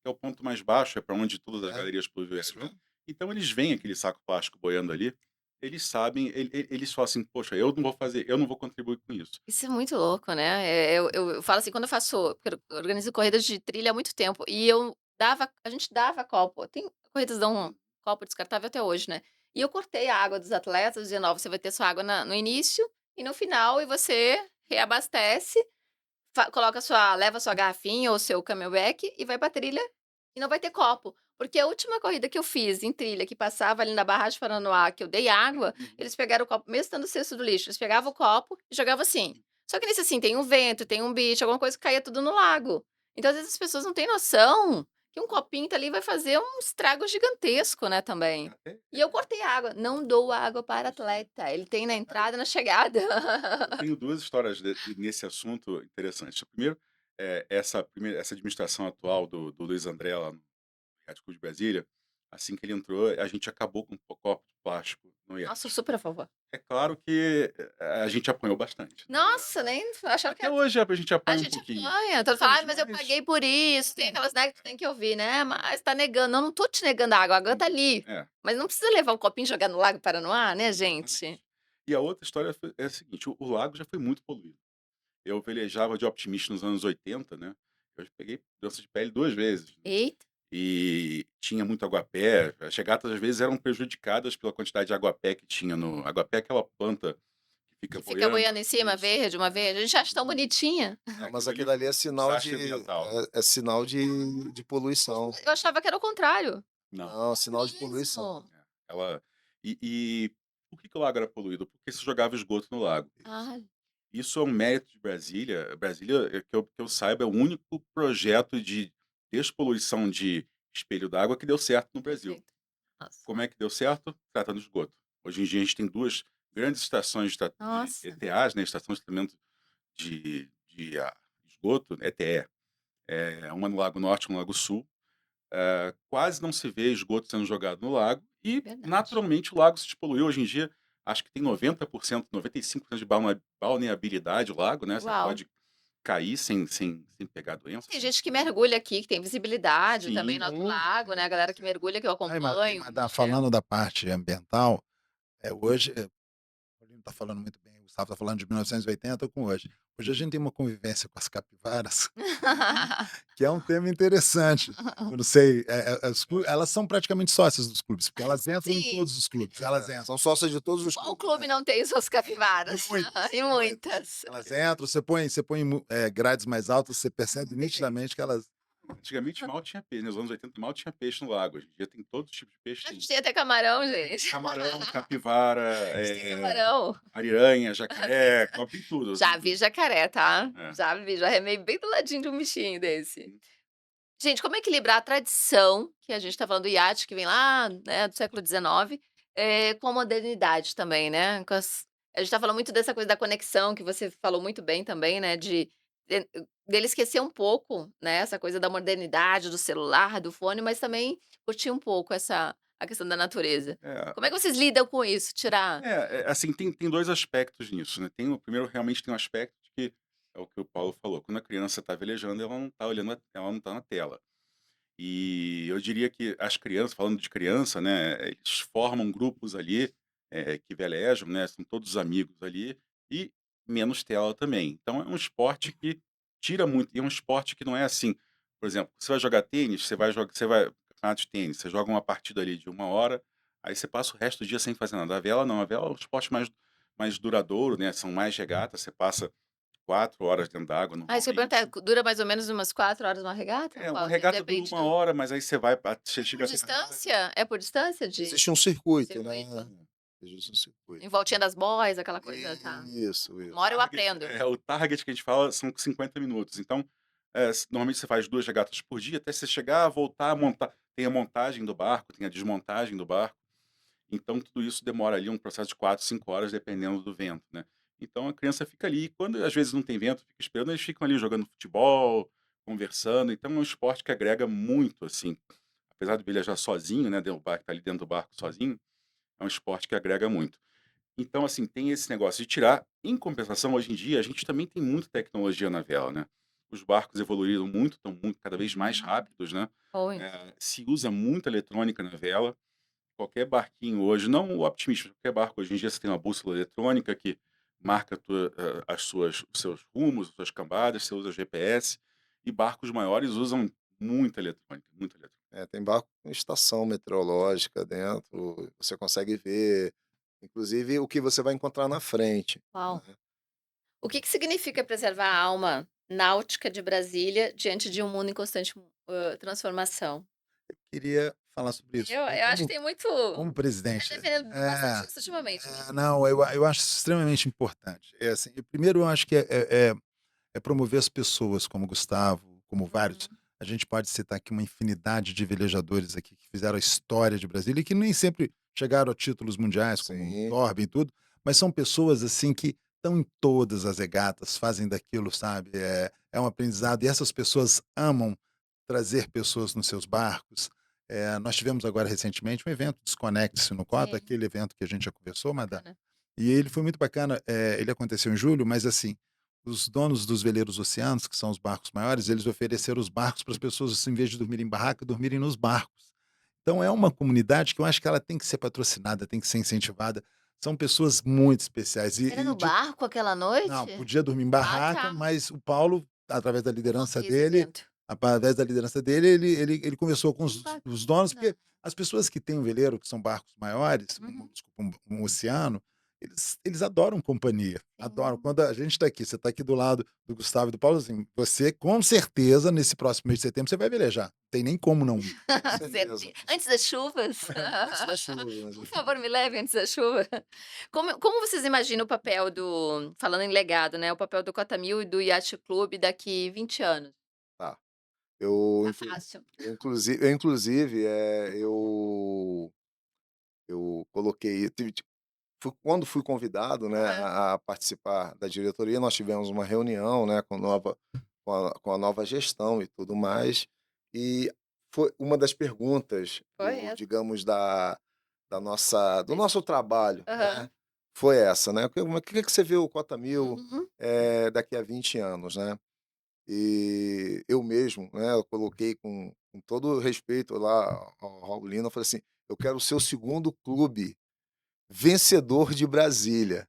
É o ponto mais baixo, é para onde todas as É, galerias isso pluviais vão. mesmo. Então eles veem aquele saco plástico boiando ali, eles sabem, eles falam assim: "Poxa, eu não vou fazer, eu não vou contribuir com isso". Isso é muito louco, né. Eu falo assim, quando eu faço porque eu organizo corridas de trilha há muito tempo, e a gente dava copo, tem corridas dão copo descartável até hoje, né. E eu cortei a água dos atletas, dizendo: "Ó, você vai ter sua água na no início e no final, e você reabastece, coloca sua leva sua garrafinha ou seu camelback e vai pra trilha e não vai ter copo". Porque a última corrida que eu fiz em trilha, que passava ali na barragem de Paranoá, que eu dei água, Uhum. eles pegaram o copo, mesmo estando no cesto do lixo, eles pegavam o copo e jogavam assim. Só que nesse, assim, tem um vento, tem um bicho, alguma coisa que caía tudo no lago. Então, às vezes, as pessoas não têm noção que um copinho tá ali vai fazer um estrago gigantesco, né, também. Até E eu cortei a água, não dou água para atleta, ele tem na entrada e na chegada. eu tenho 2 histórias nesse assunto interessantes. Primeiro, essa administração atual do Luiz André lá no Yacht Clube de Brasília, assim que ele entrou, a gente acabou com o copo de plástico no Nossa, iate. super a favor. É claro que, a gente apanhou bastante, né. Nossa, nem acharam que Até hoje a gente a apanha um gente pouquinho. apanha, todo Até fala: "Ai, hoje, mas eu mas paguei por isso", tem aquelas, né, que tu tem que ouvir, né: "Mas tá negando", não, não tô te negando a água tá ali, é, mas não precisa levar um copinho e jogar no Lago Paranoá, né, gente. exatamente. E a outra história é a seguinte: o lago já foi muito poluído. Eu velejava de Optimist nos anos 80, né, eu já peguei doença de pele 2 vezes, né, Eita, e tinha muito aguapé, as regatas às vezes eram prejudicadas pela quantidade de aguapé que tinha no aguapé é aquela planta que fica que fica boiando. boiando em cima, Isso, verde, uma verde, a gente acha tão bonitinha. é Mas aquilo ali aquilo ali foi é um sinal desastre ambiental. é sinal de poluição. Eu achava que era o contrário. Não, Não, É sinal de poluição. mesmo? é, ela e por que o lago era poluído? Porque se jogava esgoto no lago. Ah, Isso é um mérito de Brasília. Brasília, que eu saiba, é o único projeto de despoluição de espelho d'água que deu certo no Brasil. perfeito. Nossa. Como é que deu certo? Tratando de esgoto. Hoje em dia a gente tem 2 grandes estações de Nossa, ETAs, né, estação de tratamento de esgoto, ETE, uma no Lago Norte, uma no Lago Sul. Quase não se vê esgoto sendo jogado no lago e, verdade. naturalmente, o lago se despoluiu. Hoje em dia, acho que tem 90%, 95% de balneabilidade o lago, né, você Uau. pode cair sem pegar doença, Tem sem gente que mergulha aqui, que tem visibilidade também sim, no alto Sim, lago, sim, né, a galera que sim. mergulha, que eu Aí, acompanho, mas Michel. falando da parte ambiental, hoje, o Paulino está falando muito bem, o Gustavo está falando de 1980 com hoje. Hoje a gente tem uma convivência com as capivaras, que é um tema interessante. Eu não sei, elas são praticamente sócias dos clubes, porque elas entram em Sim. todos os clubes, elas É, entram. são sócios de todos os Qual clubes, clube né. não tem suas E capivaras? muitas, E e muitas. muitas. Elas entram, você põe grades mais altas, você percebe nitidamente que elas. antigamente mal tinha peixe, nos anos 80 mal tinha peixe no lago, hoje em dia tem todo tipo de peixe, A gente tem tem até camarão, gente. camarão, capivara, A gente tem camarão. ariranha, jacaré, tem tudo, tem Já vi tudo. jacaré, tá? É. Já vi, já remei bem do ladinho de um bichinho desse. Gente, como equilibrar a tradição, que a gente tá falando do iate, que vem lá, né, do século XIX, com a modernidade também, né, a gente tá falando muito dessa coisa da conexão, que você falou muito bem também, né, dele esquecer um pouco, né, essa coisa da modernidade, do celular, do fone, mas também curtir um pouco a questão da natureza. É, Como é que vocês lidam com isso? Tirar assim, tem 2 aspectos nisso, né, primeiro realmente tem um aspecto de que, é o que o Paulo falou, quando a criança está velejando, ela não está olhando ela não está na tela. E eu diria que as crianças, falando de criança, né, eles formam grupos ali, que velejam, né, são todos amigos ali, e menos tela também. Então é um esporte que tira muito, e é um esporte que não é assim, por exemplo, você vai jogar tênis, você vai campeonato de tênis, você joga uma partida ali de 1 hora, aí você passa o resto do dia sem fazer nada. A vela não, a vela é um esporte mais duradouro, né, são mais regatas, você passa 4 horas dentro d'água isso que eu ia perguntar, normalmente. dura mais ou menos umas 4 horas uma regata? É, uma Qual regata dura depende 1 hora, mas aí você vai você por chega até distância? É por distância de Existe um circuito, né. circuito? Existe um circuito. Em voltinha das boys, aquela coisa, tá. Isso, Uma isso. hora eu aprendo. O target que a gente fala são 50 minutos, então, normalmente você faz 2 regatas por dia, até você chegar, voltar, montar, tem a montagem do barco, tem a desmontagem do barco, então tudo isso demora ali um processo de 4, 5 horas dependendo do vento, né. Então a criança fica ali, e quando às vezes não tem vento, fica esperando, eles ficam ali jogando futebol, conversando, então é um esporte que agrega muito, assim, apesar do velejar sozinho, né, dentro do barco, tá ali dentro do barco sozinho, é um esporte que agrega muito. Então, assim, tem esse negócio de tirar. Em compensação, hoje em dia, a gente também tem muita tecnologia na vela, né? Os barcos evoluíram muito, estão muito, cada vez mais rápidos, né? Oi. Se usa muita eletrônica na vela. qualquer barquinho hoje, não o Optimist, mas qualquer barco hoje em dia você tem uma bússola eletrônica que marca os seus rumos, as suas cambadas, você usa GPS, e barcos maiores usam muita eletrônica, muita eletrônica. Tem barco com estação meteorológica dentro, você consegue ver, inclusive, o que você vai encontrar na frente, Uau. né. O que que significa preservar a alma náutica de Brasília diante de um mundo em constante, transformação? Queria falar sobre isso. Eu acho que tem muito Como tá presidente defendendo bastante é, isso ultimamente, né. não, eu acho isso extremamente importante. Assim, primeiro eu acho que é promover as pessoas como Gustavo, como vários. Uhum. A gente pode citar aqui uma infinidade de velejadores aqui que fizeram a história de Brasília e que nem sempre chegaram a títulos mundiais, como o Sim, Torben e tudo, mas são pessoas assim que estão em todas as regatas, fazem daquilo, sabe? É um aprendizado e essas pessoas amam trazer pessoas nos seus barcos. Nós tivemos agora recentemente um evento Desconecte-se no Cota, Sim, aquele evento que a gente já conversou, Madá, bacana. e ele foi muito bacana. Ele aconteceu em julho, mas assim, os donos dos veleiros oceanos, que são os barcos maiores, eles ofereceram os barcos para as pessoas, assim, em vez de dormirem em barraca, dormirem nos barcos. Então é uma comunidade que eu acho que ela tem que ser patrocinada, tem que ser incentivada. São pessoas muito especiais. Era no barco aquela Não, noite? podia dormir em Ah, barraca, tá. mas o Paulo, através da Não liderança fez dele, evento. ele conversou com Que os donos, bacana. porque as pessoas que têm um veleiro, que são barcos maiores, Uhum. desculpa, um oceano, eles adoram companhia, adoram. Sim. Quando a gente está aqui, você está aqui do lado do Gustavo e do Paulo, assim, você com certeza, nesse próximo mês de setembro, você vai velejar. Não tem nem como não ir. com certeza. Antes das chuvas? Antes das chuvas, Por né. favor, me leve antes da chuva. Como vocês imaginam o papel do falando em legado, né, o papel do Cota Mil e do Yacht Club daqui 20 anos? Tá. Eu Tá inclu fácil. inclusive, eu coloquei tive quando fui convidado, né, Aham. a participar da diretoria, nós tivemos uma reunião, né, com a nova gestão e tudo mais, e foi uma das perguntas Foi essa? digamos, do Mas nosso trabalho, aham. né, foi essa, né: "O que que você vê o Cota Mil, Uhum. daqui a 20 anos", né. E eu mesmo, né, eu coloquei com todo o respeito lá ao Raul Lima, eu falei assim: "Eu quero ser o segundo clube vencedor de Brasília,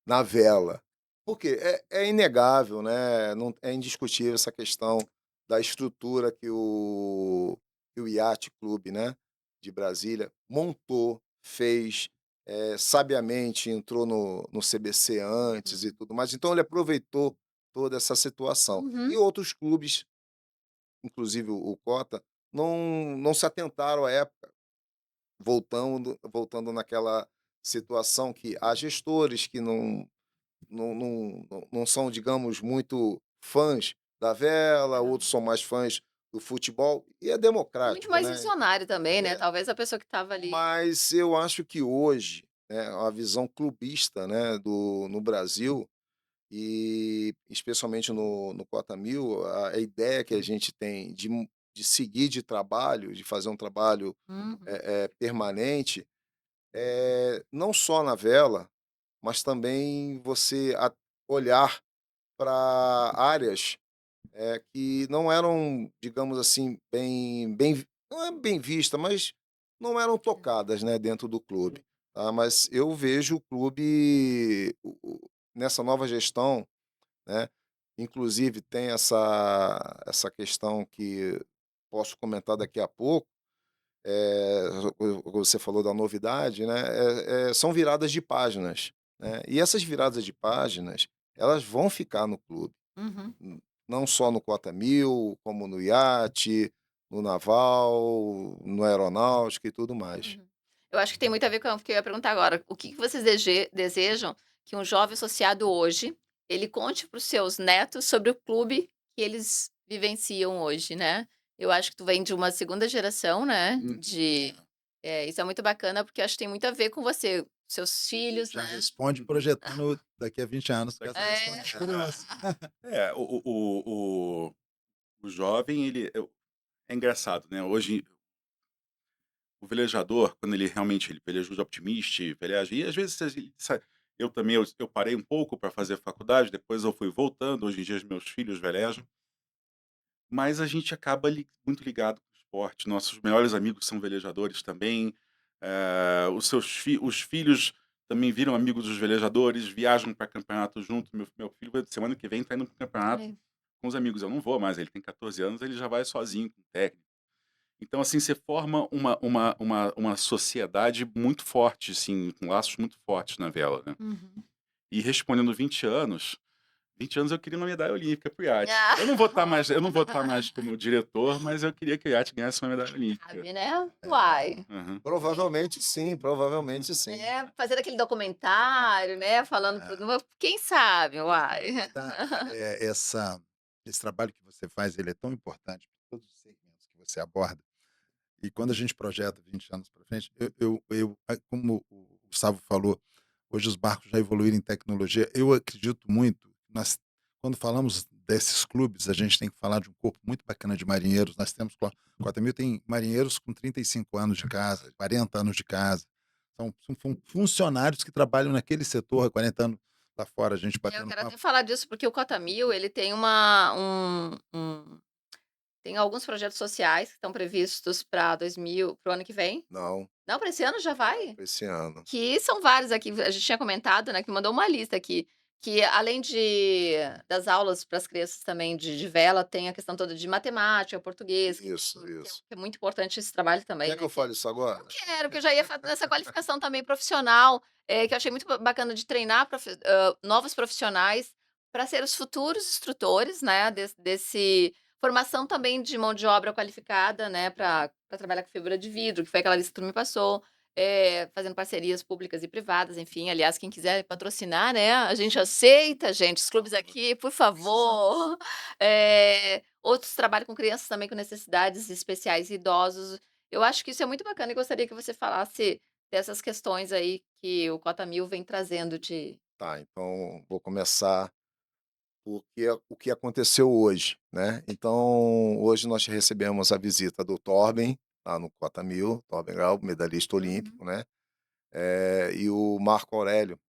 na vela". Porque é inegável, né, não é indiscutível essa questão da estrutura que o Yacht Clube, né, de Brasília montou, fez, sabiamente entrou no CBC antes e Uhum. tudo mais, então ele aproveitou toda essa situação. E Uhum. outros clubes, inclusive o Cota, não se atentaram à época, voltando naquela situação que há gestores que não são, digamos, muito fãs da vela, Aham. outros são mais fãs do futebol, e é É muito democrático, mais né. visionário também, né, É, talvez a pessoa que estava ali mas eu acho que hoje, né, a visão clubista, né, no Brasil, e especialmente no Cota Mil, a ideia que a gente tem de seguir de trabalho, de fazer um trabalho, uhum. permanente, não só na vela, mas também você olhar para áreas, que não eram, digamos assim, não é bem vista, mas não eram tocadas, né, dentro do clube, tá. Mas eu vejo o clube nessa nova gestão, né, inclusive tem essa questão que posso comentar daqui a pouco, você falou da novidade, né, são viradas de páginas, né, e essas viradas de páginas, elas vão ficar no clube, Uhum. não só no Cota Mil, como no iate, no naval, no aeronáutico e tudo mais. Uhum. Eu acho que tem muito a ver com o que eu ia perguntar agora. O que que vocês desejam que um jovem associado hoje, ele conte para os seus netos sobre o clube que eles vivenciam hoje, né. Eu acho que tu vem de uma segunda geração, né, Uhum. isso é muito bacana, porque eu acho que tem muito a ver com você, seus filhos, Já né. responde Uhum. projetando daqui a 20 anos com essa É. resposta. Curioso. É, o jovem, é engraçado, né? Hoje, o velejador, quando ele realmente ele veleja de Optimist, veleja, e às vezes eu também eu parei um pouco para fazer faculdade, depois eu fui voltando. Hoje em dia, os meus filhos velejam, mas a gente acaba muito ligado com o esporte. Nossos melhores amigos são velejadores também. Os filhos também viram amigos dos velejadores, viajam para campeonato junto. Meu filho, semana que vem, está indo para campeonato Olha, com os amigos. Eu não vou mais, ele tem 14 anos, ele já vai sozinho com o técnico. Então, assim, você forma uma sociedade muito forte, assim, com laços muito fortes na vela, né? uhum. E respondendo 20 anos eu queria uma medalha olímpica pro iate. Ah. Eu não vou estar mais como diretor, mas eu queria que o iate ganhasse uma medalha olímpica. Sabe, né? Uai. Aham. Provavelmente sim. É, fazer aquele documentário, né, falando É, quem sabe, uai. tá, esse trabalho que você faz, ele é tão importante para todos os segmentos que você aborda. E quando a gente projeta 20 anos para frente, como o Gustavo falou, hoje os barcos já evoluíram em tecnologia. Eu acredito muito, quando falamos desses clubes, a gente tem que falar de um corpo muito bacana de marinheiros. Nós temos, Cota Mil tem marinheiros com 35 anos de casa, 40 anos de casa. São funcionários que trabalham naquele setor há 40 anos lá fora, a gente Eu batendo quero papo. até falar disso, porque o Cota Mil, ele tem tem alguns projetos sociais que estão previstos para o ano que vem. Não, Não, para esse ano já vai? esse ano. Que são vários aqui, a gente tinha comentado, né, que mandou uma lista aqui, que além das aulas para as crianças também de vela, tem a questão toda de matemática, português, Isso, que isso. é muito importante esse trabalho também, Quer que né, eu fale isso agora? quero, porque eu já ia falar dessa qualificação também profissional, que eu achei muito bacana de treinar novos profissionais para ser os futuros instrutores, né, desse formação também de mão de obra qualificada, né, para trabalhar com fibra de vidro, que foi aquela lista que tu me passou, fazendo parcerias públicas e privadas, enfim. Aliás, quem quiser patrocinar, né, a gente aceita, gente, os clubes aqui, por favor. Outros trabalham com crianças também com necessidades especiais e idosos. Eu acho que isso é muito bacana e gostaria que você falasse dessas questões aí que o Cota Mil vem trazendo de Tá, então vou começar o que aconteceu hoje, né? Então, hoje nós recebemos a visita do Torben, lá no Cota Mil, Torben Grau, medalhista Uhum. olímpico, né? E o Marco Aurélio,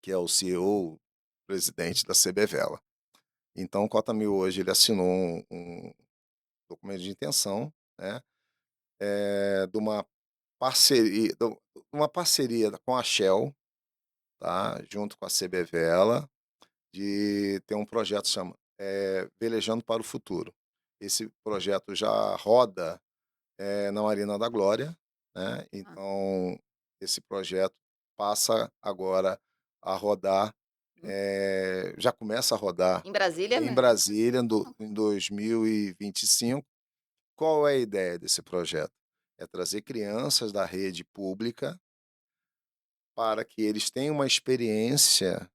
que é o CEO, presidente da CBVela. Então, o Cota Mil hoje ele assinou um documento de intenção, né? De uma parceria com a Shell, tá? Junto com a CBVela, de ter um projeto chama Velejando para o Futuro. Esse projeto já roda, na Marina da Glória, né, Ah. então esse projeto passa agora a rodar, Hum. já começa a rodar Em Brasília, em né? Brasília em 2025. Qual é a ideia desse projeto? É trazer crianças da rede pública para que eles tenham uma experiência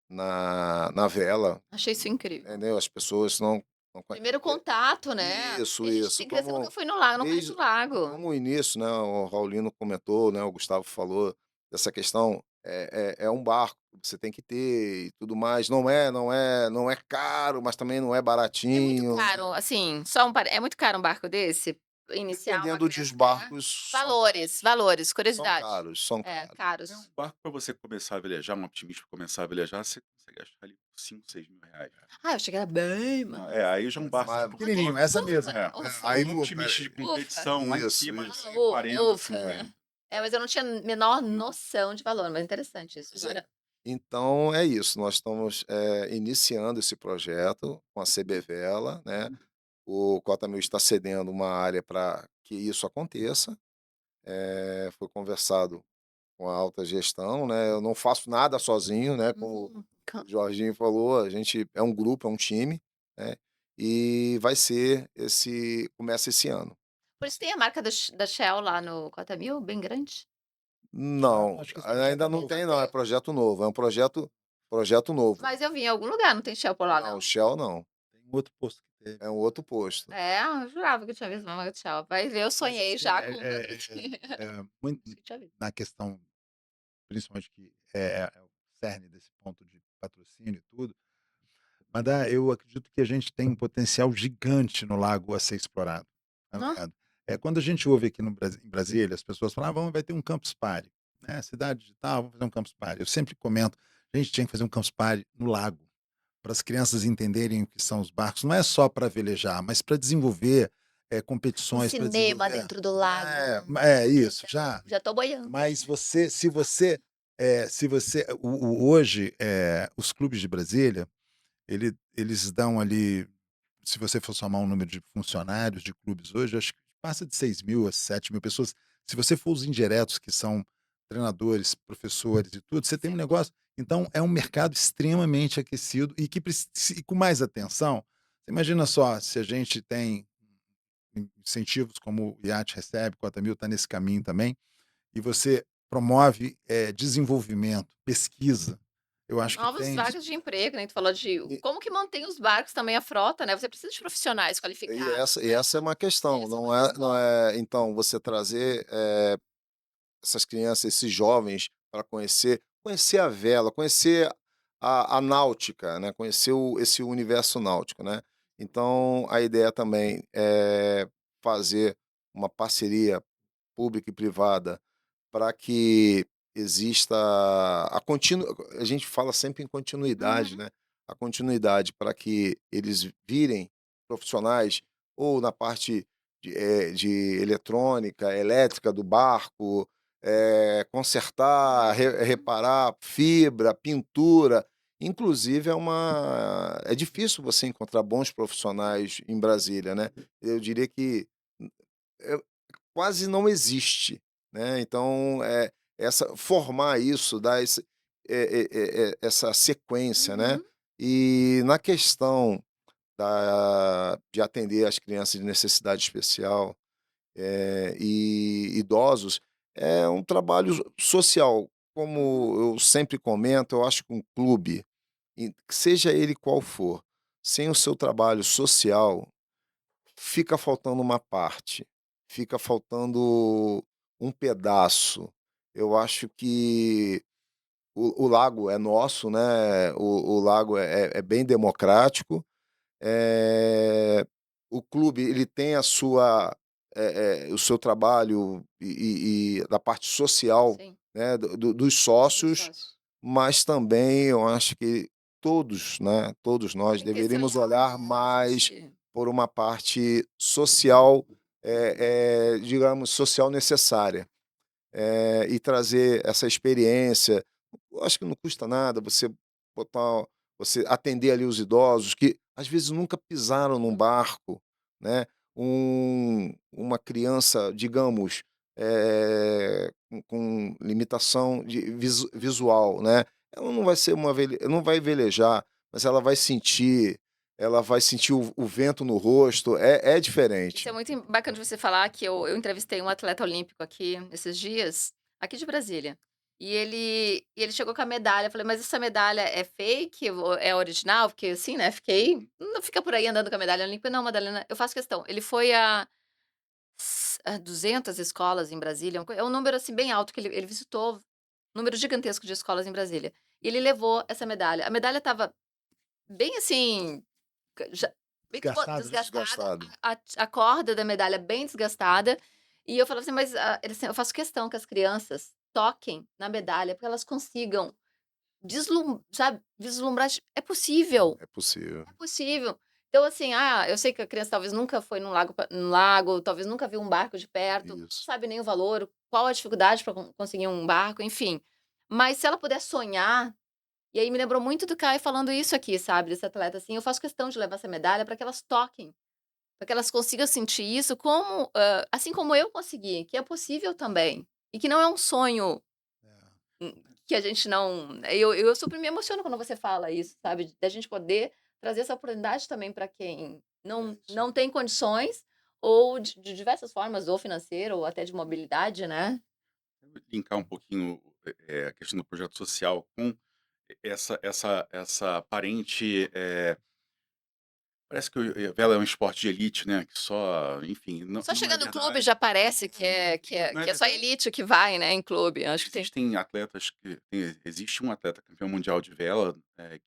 na vela. Achei isso incrível. Entendeu? As pessoas não conhe Primeiro contato, né, Isso, porque a gente isso. tem criança que nunca foi no lago, não conhece Desde o lago. como o início, né, o Raulino comentou, né, o Gustavo falou dessa questão, é um barco que você tem que ter e tudo mais. Não é caro, mas também não é É muito baratinho. caro, assim, só é muito caro um barco desse? Iniciar uma Dependendo dos criança é? barcos, Valores, são curiosidade. caros, são É, caros. É um caros. barco para você começar a velejar, um optimista pra começar a velejar, você consegue achar ali por 5, 6 mil reais. Ah, eu achei que era bem Não, mais. aí já é um barco Mas tipo Pequenininho, essa mesmo. é, Ufa, Aí, um optimista de ufa. competição lá em Isso, cima, isso. é 40, Ufa. 50. Mas eu não tinha a menor noção de valor, mas interessante isso. Pois é. Agora Então é isso, nós estamos, iniciando esse projeto com a CBVela, né. O Cota Mil está cedendo uma área para que isso aconteça. Foi conversado com a alta gestão, né, eu não faço nada sozinho, né, como ca o Jorginho falou, a gente é um grupo, é um time, né, e começa esse ano. por isso tem a marca da Shell lá no Cota Mil, bem grande? Já Não, acho que esse projeto é ainda não novo. tem não, é projeto novo, é um projeto novo. Mas eu vi em algum lugar, não tem Shell por lá Não, não? Shell não, Tem um outro posto que teve. É, é um outro posto. eu jurava que eu tinha visto uma marca de Shell. Vai ver, eu Mas sonhei assim, já com patrocínio. muito Acho que tinha visto. na questão, principalmente que é o cerne desse ponto de patrocínio e tudo, mas eu acredito que a gente tem um potencial gigante no lago a ser explorado, tá Nó. ligado? Quando a gente ouve aqui no em Brasília, as pessoas falam: "Ah, vai ter um campus party, né, cidade de tal, vamos fazer um campus party". Eu sempre comento: "A gente tinha que fazer um campus party no lago, para as crianças entenderem o que são os barcos, não é só para velejar, mas para desenvolver, Um competições para cinema desenvolver. dentro do lago. Isso, já. Já tô boiando. Mas se você hoje, os clubes de Brasília, eles dão ali, se você for somar um número de funcionários de clubes hoje, acho que passa de 6.000 a 7.000 pessoas. Se você for os indiretos, que são treinadores, professores e tudo, você tem um Sim. negócio. Então, é um mercado extremamente aquecido e que e com mais atenção. Você imagina só, se a gente tem incentivos como o IAT recebe, Cota Mil está nesse caminho também, e você promove desenvolvimento, pesquisa. Eu acho que Novas tem. vagas de emprego, né, tu falou de E, como que mantém os barcos também a frota, né, você precisa de profissionais e qualificados, essa, e né. essa é uma questão, Essa é uma não questão. é então você trazer essas crianças, esses jovens, para conhecer a vela, conhecer a náutica, né? Conhecer esse universo náutico, né? Então, a ideia também é fazer uma parceria pública e privada para que exista a gente fala sempre em continuidade, Uhum. né? A continuidade para que eles virem profissionais ou na parte de eletrônica, elétrica do barco, consertar, Uhum. reparar fibra, pintura. Inclusive é difícil você encontrar bons profissionais em Brasília, né? Eu diria que é quase não existe, né, então, formar isso, dar essa sequência, né. Uhum. E na questão de atender as crianças de necessidade especial, e idosos, é um trabalho social. Uhum. Como eu sempre comento, eu acho que um clube, seja ele qual for, sem o seu trabalho social fica faltando uma parte, fica faltando um pedaço. Eu acho que o lago é nosso, né, o lago é bem democrático, eh, o clube ele tem o seu trabalho da parte social, Sim, né, dos dos sócios, sócios. mas também eu acho que todos, né, todos nós Tem que ter esse deveríamos olhar, olhar né, a mais gente por uma parte social, digamos, social necessária, e trazer essa experiência. Eu acho que não custa nada botar você atender ali os idosos que às vezes nunca pisaram num barco, né, uma criança, digamos, com limitação de visual, né, ela não vai ser não vai velejar, mas ela vai sentir o vento no rosto, é isso é diferente. muito bacana de você falar que eu entrevistei um atleta olímpico aqui esses dias, aqui de Brasília, e ele chegou com a medalha, eu falei: "Mas essa medalha é fake ou é original?" Porque assim, né, fiquei não fica por aí andando com a medalha olímpica, "Não, Madalena, eu faço questão." Ele foi a 200 escolas em Brasília, é um número, assim, bem alto que ele visitou, um número gigantesco de escolas em Brasília. E ele levou essa medalha. A medalha estava bem assim, já bem Desgastado, né? desgastada, Desgastado. a corda da medalha bem desgastada, e eu falava assim: "Mas, ele assim: "Eu faço questão que as crianças toquem na medalha, porque elas consigam sabe, vislumbrar, é possível, É possível. é possível." Então assim, eu sei que a criança talvez nunca foi num lago, talvez nunca viu um barco de perto, não Isso. sabe nem o valor, qual a dificuldade para conseguir um barco, enfim. Mas se ela puder sonhar, e aí me lembrou muito do Caio falando isso aqui, sabe, desse atleta, assim, eu faço questão de levar essa medalha para que elas toquem, para que elas consigam sentir isso como, assim como eu consegui, que é possível também, e que não é um sonho, É. hum, que a gente não eu super me emociono quando você fala isso, sabe, da gente poder trazer essa oportunidade também para quem É isso não aí. tem condições, ou de diversas formas, ou financeira ou até de mobilidade, né. Linkar um pouquinho, a questão do projeto social com essa aparente, parece que vela é um esporte de elite, né, que só enfim, Só não é chegar no clube verdade, já parece que é não é só a verdade. elite que vai, né, em clube, acho que tem Existem atletas existe um atleta campeão mundial de vela,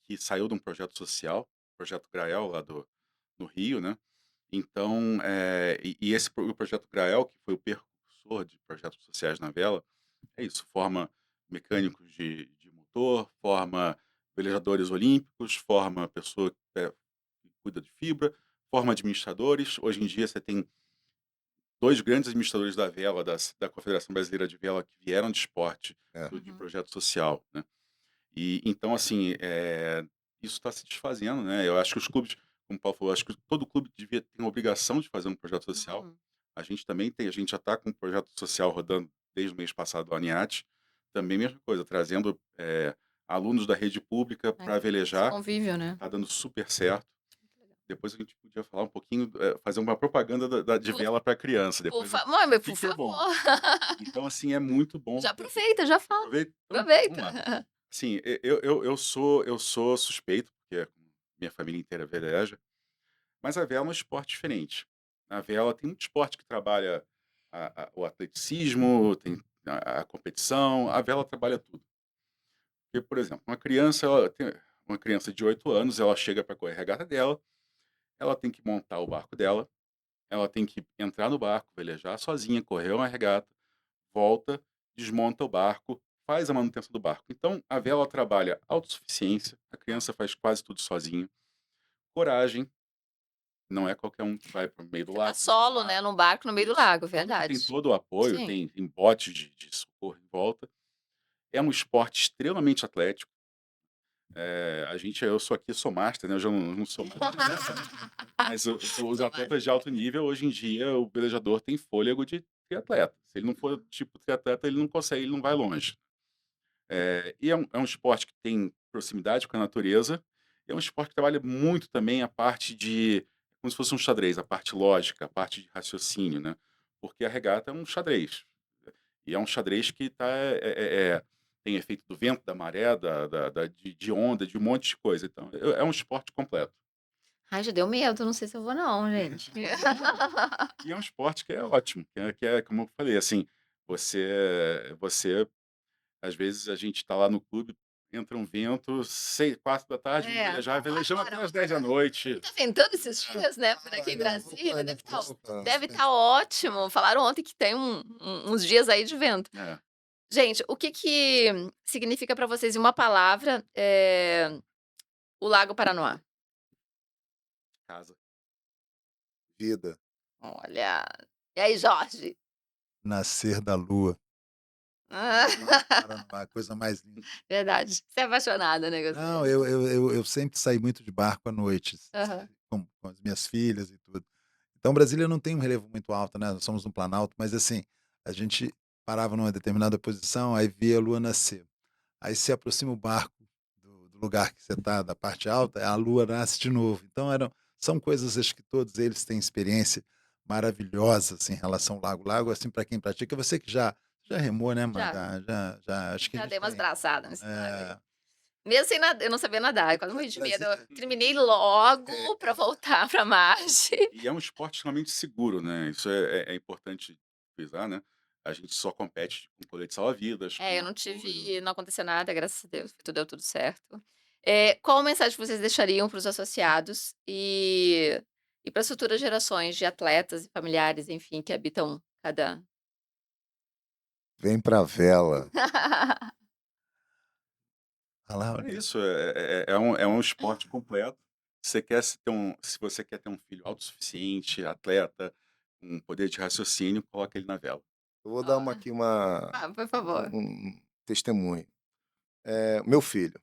que saiu de um projeto social, projeto Grael lá no Rio, né. Então, e esse o projeto Grael, que foi o precursor de projetos sociais na vela, é isso, forma mecânicos de motor, forma velejadores olímpicos, forma pessoa que cuida de fibra, forma administradores. Hoje em dia você tem 2 grandes administradores da vela, da Confederação Brasileira de Vela, que vieram de esporte, É. de Uhum. projeto social, né. E então, assim, isso está se desfazendo, né. Eu acho que os clubes, como o Paulo falou, acho que todo clube devia ter uma obrigação de fazer um projeto social. Uhum. A gente também tem, a gente já está com um projeto social rodando desde o mês passado lá no IAT. Também mesma coisa, trazendo, alunos da rede pública É, para esse velejar, convívio, né. está dando super certo. Depois a gente podia falar um pouquinho, fazer uma propaganda de Por vela para criança, por depois fa Mãe, mas o que por que é bom. favor. Então, assim, é muito bom. Já aproveita, já fala. Aproveita, então, Aproveita. vamos lá. Assim, eu sou suspeito, porque minha família inteira veleja, mas a vela é um esporte diferente. A vela tem muito esporte que trabalha o atleticismo, tem a competição, a vela trabalha tudo. Porque, por exemplo, uma criança de 8 anos, ela chega para correr a regata dela, ela tem que montar o barco dela, ela tem que entrar no barco, velejar sozinha, correr uma regata, volta, desmonta o barco, faz a manutenção do barco. Então, a vela trabalha autossuficiência, a criança faz quase tudo sozinha, coragem, não é qualquer um que vai para o meio do Você tá lago, no meio do solo, mar. né, num barco no meio do Isso. lago, Tanto que tem verdade. todo o apoio, Sim. tem botes de socorro em volta. É um esporte extremamente atlético. Eu sou aqui, sou master, né? Eu já não sou mais. Mas os Sou mais. atletas de alto nível, hoje em dia, o velejador tem fôlego de triatleta. Se ele não for tipo triatleta, ele não consegue, ele não vai longe. E é um esporte que tem proximidade com a natureza, e é um esporte que trabalha muito também a parte de, como se fosse um xadrez, a parte lógica, a parte de raciocínio, né? Porque a regata é um xadrez. E é um xadrez que tem efeito do vento, da maré, de onda, de um monte de coisa. Então, é um esporte completo. Ai, já deu medo, não sei se eu vou não, gente. E é um esporte que é ótimo, que é como eu falei, assim, você às vezes a gente está lá no clube, entra um vento, 6, 4 da tarde, vamos É, velejar, velejamos até agora as 10 da noite. e tá ventando esses É, dias, né, por aqui em Olha, Brasília, olha, pouca. deve estar ótimo. Falaram ontem que tem uns dias aí de vento. é, Gente, o que que significa pra vocês em uma palavra, o Lago Paranoá? casa. Vida. Olha. E aí, Jorge? Nascer da lua. Ah, Paraná, a coisa mais linda. verdade. Você é apaixonada, né, Não, gostei. eu sempre saí muito de barco à noite, Aham. com as minhas filhas e tudo. Então Brasília não tem um relevo muito alto, né, nós somos no Planalto, mas assim, a gente parava numa determinada posição, aí via a lua nascer. Aí se aproxima o barco do lugar que você está, da parte alta, a lua nasce de novo. Então são coisas, acho que todos eles têm experiência maravilhosa, assim, em relação ao lago. Lago, assim, para quem pratica, você que já remou, né, Já, Magá? Já, acho que a já gente dei umas tem. braçadas nesse lago aí. É, Mesmo sem nadar, eu não sabia nadar, eu quase morri de medo. Brasília, Eu terminei logo é, pra voltar pra margem. E é um esporte extremamente seguro, né? Isso é importante frisar, né? A gente só compete com colete salva-vidas, É, eu com não apoio. tive, não aconteceu nada, graças a Deus, deu tudo certo. Qual mensagem vocês deixariam para os associados e para as futuras gerações de atletas e familiares, enfim, que habitam cada Vem pra vela. a lá, É isso, é um esporte completo. Se você quer ter um filho autossuficiente, atleta, com poder de raciocínio, coloca ele na vela. Eu vou dar Ó, por favor. um testemunho. Meu filho,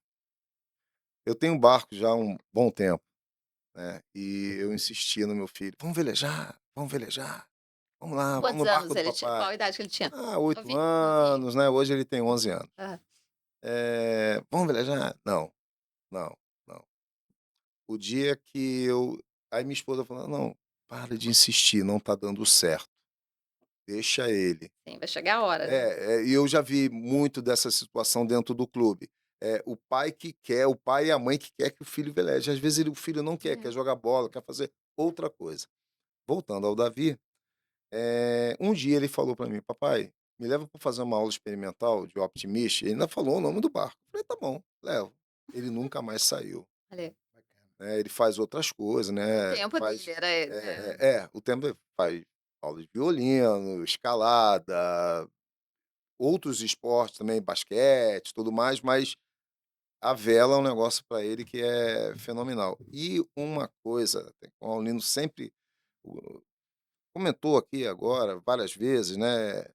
eu tenho barco já há um bom tempo, né, e eu insistia no meu filho: vamos velejar, vamos lá, vamos Quantos no barco anos do ele tinha? Qual papai". a idade que ele tinha? Ah, 8 Novinho, novinho. anos, né, hoje ele tem 11 anos. Aham. "Vamos velejar?". "Não, não, não". O dia que eu aí minha esposa falou: "Não, para de insistir, não tá dando certo, deixa ele". Sim, vai chegar a hora, né. E eu já vi muito dessa situação dentro do clube. O pai e a mãe que quer que o filho veleje. Às vezes o filho não quer, É. quer jogar bola, quer fazer outra coisa. Voltando ao Davi, um dia ele falou para mim: "Papai, me leva para fazer uma aula experimental de Optimist". Ele ainda falou o nome do barco. Eu falei: "Tá bom, levo". Ele nunca mais saiu, Olha, né, ele faz outras coisas, o né, tempo faz dele era o tempo faz aula de violino, escalada, outros esportes também, basquete, tudo mais, mas a vela é um negócio para ele que é fenomenal. E uma coisa, o Paulino sempre o comentou aqui agora várias vezes, né,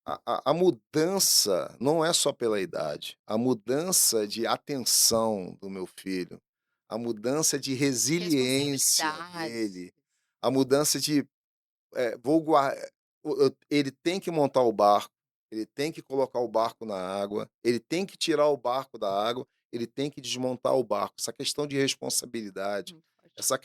a mudança não é só pela idade, a mudança de atenção do meu filho, a mudança de resiliência Responsabilidades. dele, a mudança de, vou gua ele tem que montar o barco, ele tem que colocar o barco na água, ele tem que tirar o barco da água, ele tem que desmontar o barco. Essa questão de responsabilidade, Muito forte. essa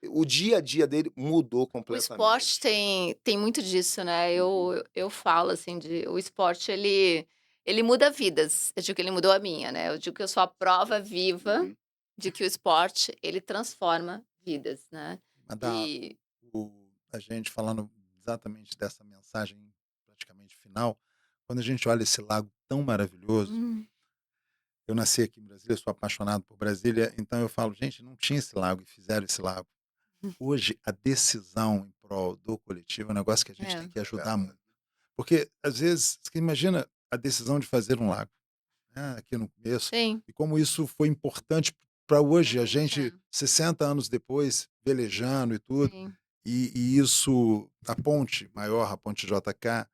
o dia a dia dele mudou O esporte completamente. tem muito disso, né, Uhum, eu falo, assim, de o esporte ele muda vidas, eu digo que ele mudou a minha, né, eu digo que eu sou a prova viva Uhum. de que o esporte ele transforma vidas, né. Mas dá E a gente falando exatamente dessa mensagem praticamente final, quando a gente olha esse lago tão maravilhoso, hum, eu nasci aqui em Brasília, sou apaixonado por Brasília, então eu falo: "Gente, não tinha esse lago e fizeram esse lago". Hoje, a decisão em prol do coletivo é um negócio que a gente tem é, que é ajudar verdade. muito. Porque, às vezes, você imagina a decisão de fazer um lago, né, aqui no começo, sim, e como isso foi importante para hoje, a realmente é, gente, 60 anos depois, velejando e tudo, sim. e isso, a ponte maior, a ponte JK,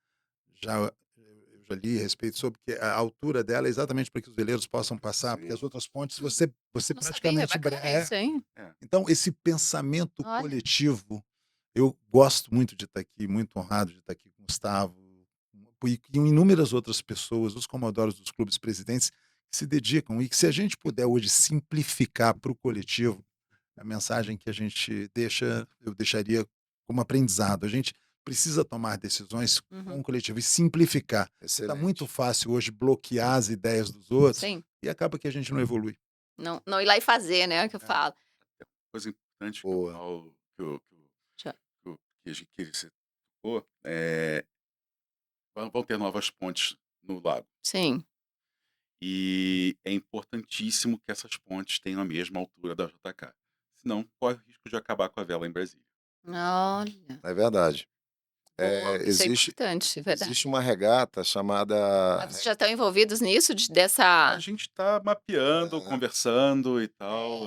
já eu já li a respeito sobre que a altura dela é exatamente para que os veleiros possam passar, porque Sim. as outras pontes Hum, você não sabia, praticamente bacana isso, hein. É. então esse pensamento Olha, coletivo, eu gosto muito de estar aqui, muito honrado de estar aqui com o Gustavo, e com inúmeras outras pessoas, os comodoros dos clubes presidentes, que se dedicam, e que se a gente puder hoje simplificar para o coletivo, a mensagem que a gente deixa, eu deixaria como aprendizado. A gente precisa tomar decisões com uhum, o coletivo e simplificar. Porque está muito Excelente. fácil hoje bloquear as ideias dos outros sim, e acaba que a gente não evolui. não ir lá e fazer, né, que eu É. falo. Coisa importante que o Boa. Paulo Já que ele citou, vão ter novas pontes no lago. sim, E é importantíssimo que essas pontes tenham a mesma altura da JK, senão corre o risco de acabar com a vela em Brasília. olha, É verdade. boa, isso é Existe importante, é existe verdade. uma regata chamada Mas vocês já estão envolvidos nisso de A dessa gente está mapeando, ah, conversando e tal,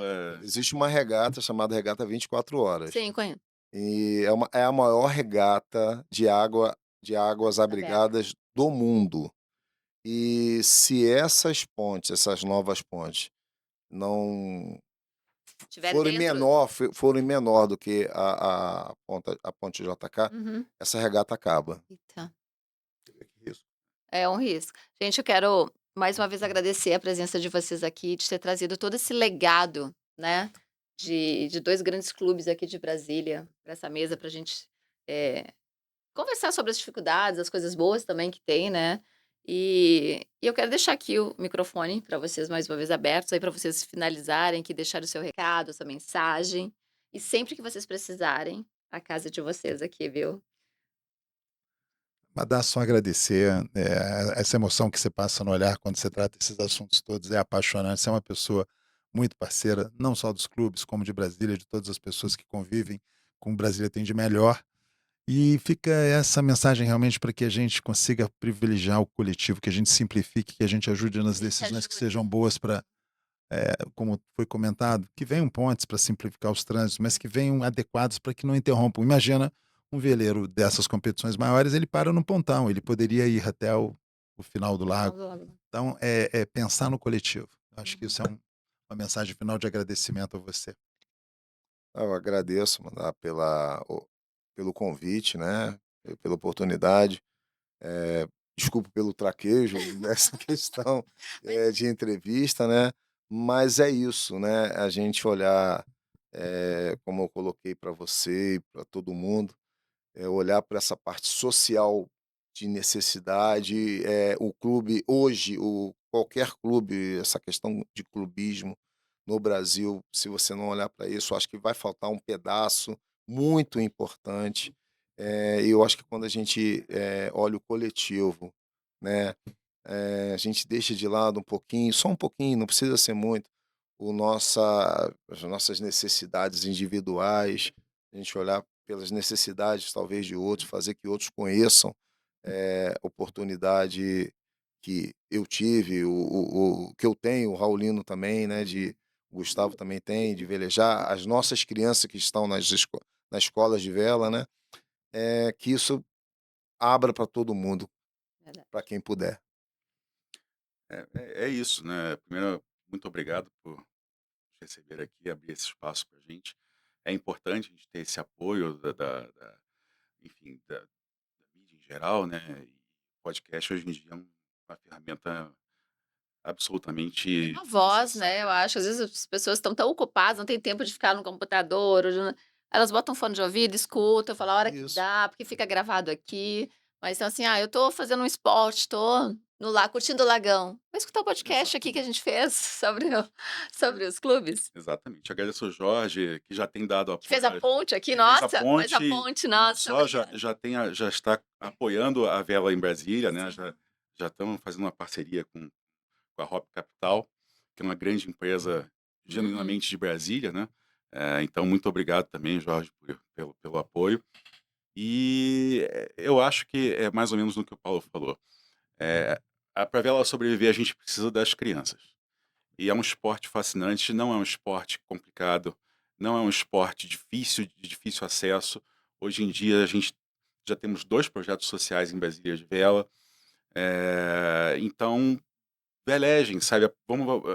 existe uma regata chamada Regata 24 Horas, sim, conheço, e é a maior regata de águas aberta. abrigadas do mundo. E se essas novas pontes não Estiver dentro forem menor do que a ponte JK, uhum, essa regata acaba. eita, Isso. é um risco. Gente, eu quero mais uma vez agradecer a presença de vocês aqui, de ter trazido todo esse legado, né, de 2 grandes clubes aqui de Brasília, para essa mesa para a gente, eh conversar sobre as dificuldades, as coisas boas também que tem, né. E eu quero deixar aqui o microfone para vocês mais uma vez abertos aí para vocês finalizarem, que deixar o seu recado, essa mensagem. E sempre que vocês precisarem, a casa é de vocês aqui, viu. Mas dá só agradecer, essa emoção que você passa no olhar quando você trata esses assuntos todos é apaixonante. Você é uma pessoa muito parceira, não só dos clubes, como de Brasília, de todas as pessoas que convivem com o Brasília tem de melhor. E fica essa mensagem realmente para que a gente consiga privilegiar o coletivo, que a gente simplifique, que a gente ajude Que nas a gente se decisões que ajude. sejam boas para, como foi comentado, que venham pontes para simplificar os trânsitos, mas que venham adequados para que não interrompam. Imagina um veleiro dessas competições maiores, ele para no pontão, ele poderia ir até o final do lago. Então, é pensar no coletivo. Acho que Uhum. isso é uma mensagem final de agradecimento a você. Eu agradeço, mandar pelo convite, né, pela oportunidade. Desculpe pelo traquejo nessa questão, de entrevista, né, mas é isso, né, a gente olhar, como eu coloquei para você e para todo mundo, olhar para essa parte social de necessidade, o clube hoje, qualquer clube, essa questão de clubismo no Brasil, se você não olhar para isso, acho que vai faltar um pedaço muito importante. E eu acho que quando a gente, olha o coletivo, né, a gente deixa de lado um pouquinho, só um pouquinho, não precisa ser muito, as nossas necessidades individuais, a gente olhar pelas necessidades talvez de outros, fazer que outros conheçam, oportunidade que eu tive, o que eu tenho, o Raulino também, né, Uhum. o Gustavo também tem, de velejar, as nossas crianças que estão nas escolas de vela, né, que isso abra para todo mundo, Verdade. para quem puder. É isso, né. Primeiro, muito obrigado por nos receber aqui, abrir esse espaço para a gente. É importante a gente ter esse apoio da enfim, da mídia em geral, né, e podcast hoje em dia é uma ferramenta É absolutamente uma voz, né, eu necessária. acho. Às vezes as pessoas estão tão ocupadas, não tem tempo de ficar no computador, ou de elas botam fone de ouvido, escutam, falam a hora que Isso. dá, porque fica gravado aqui. Mas então assim: "Ah, eu tô fazendo um esporte, tô no la curtindo o lagão". Vou escutar o podcast aqui que a Exatamente, gente fez sobre os clubes. exatamente. Agradeço ao Jorge, que já tem dado Que fez apoio, a ponte aqui, que fez a nossa, fez a ponte, ponte, e não nossa, só já obrigada. já está apoiando a vela em Brasília, né, Sim. já estamos fazendo uma parceria com a Hop Capital, que é uma grande empresa Uhum. genuinamente de Brasília, né. Então muito obrigado também, Jorge, pelo apoio. E, eu acho que é mais ou menos no que o Paulo falou. Eh, Pra vela sobreviver, a gente precisa das crianças. E é um esporte fascinante, não é um esporte complicado, não é um esporte de difícil acesso. Hoje em dia a gente já temos 2 projetos sociais em Brasília de vela, então velejem, sabe,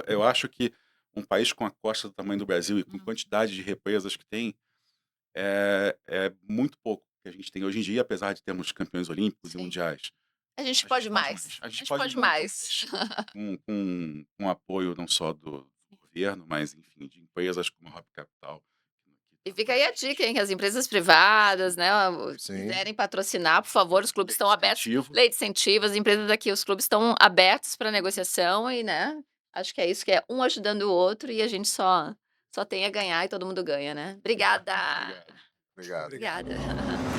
eu acho que um país com a costa do tamanho do Brasil e com Hum. quantidade de represas que tem, é muito pouco que a gente tem hoje em dia, apesar de termos campeões olímpicos e Sim. mundiais. A gente A gente pode pode mais, mais, a a gente gente pode pode muito mais. mais. Com apoio não só do governo, mas enfim, de empresas como a Hop Capital, que E estão fica aí apoiando a a dica, gente. hein, que as empresas privadas, né, Sim. quiserem patrocinar, por favor, os clubes Lei de estão abertos. incentivo, Lei de incentivo, as empresas aqui, os clubes estão abertos para negociação e, né, acho que é isso, que é um ajudando o outro e a gente só tem a ganhar e todo mundo ganha, né. Obrigada, obrigado. Obrigado. Obrigado. obrigada.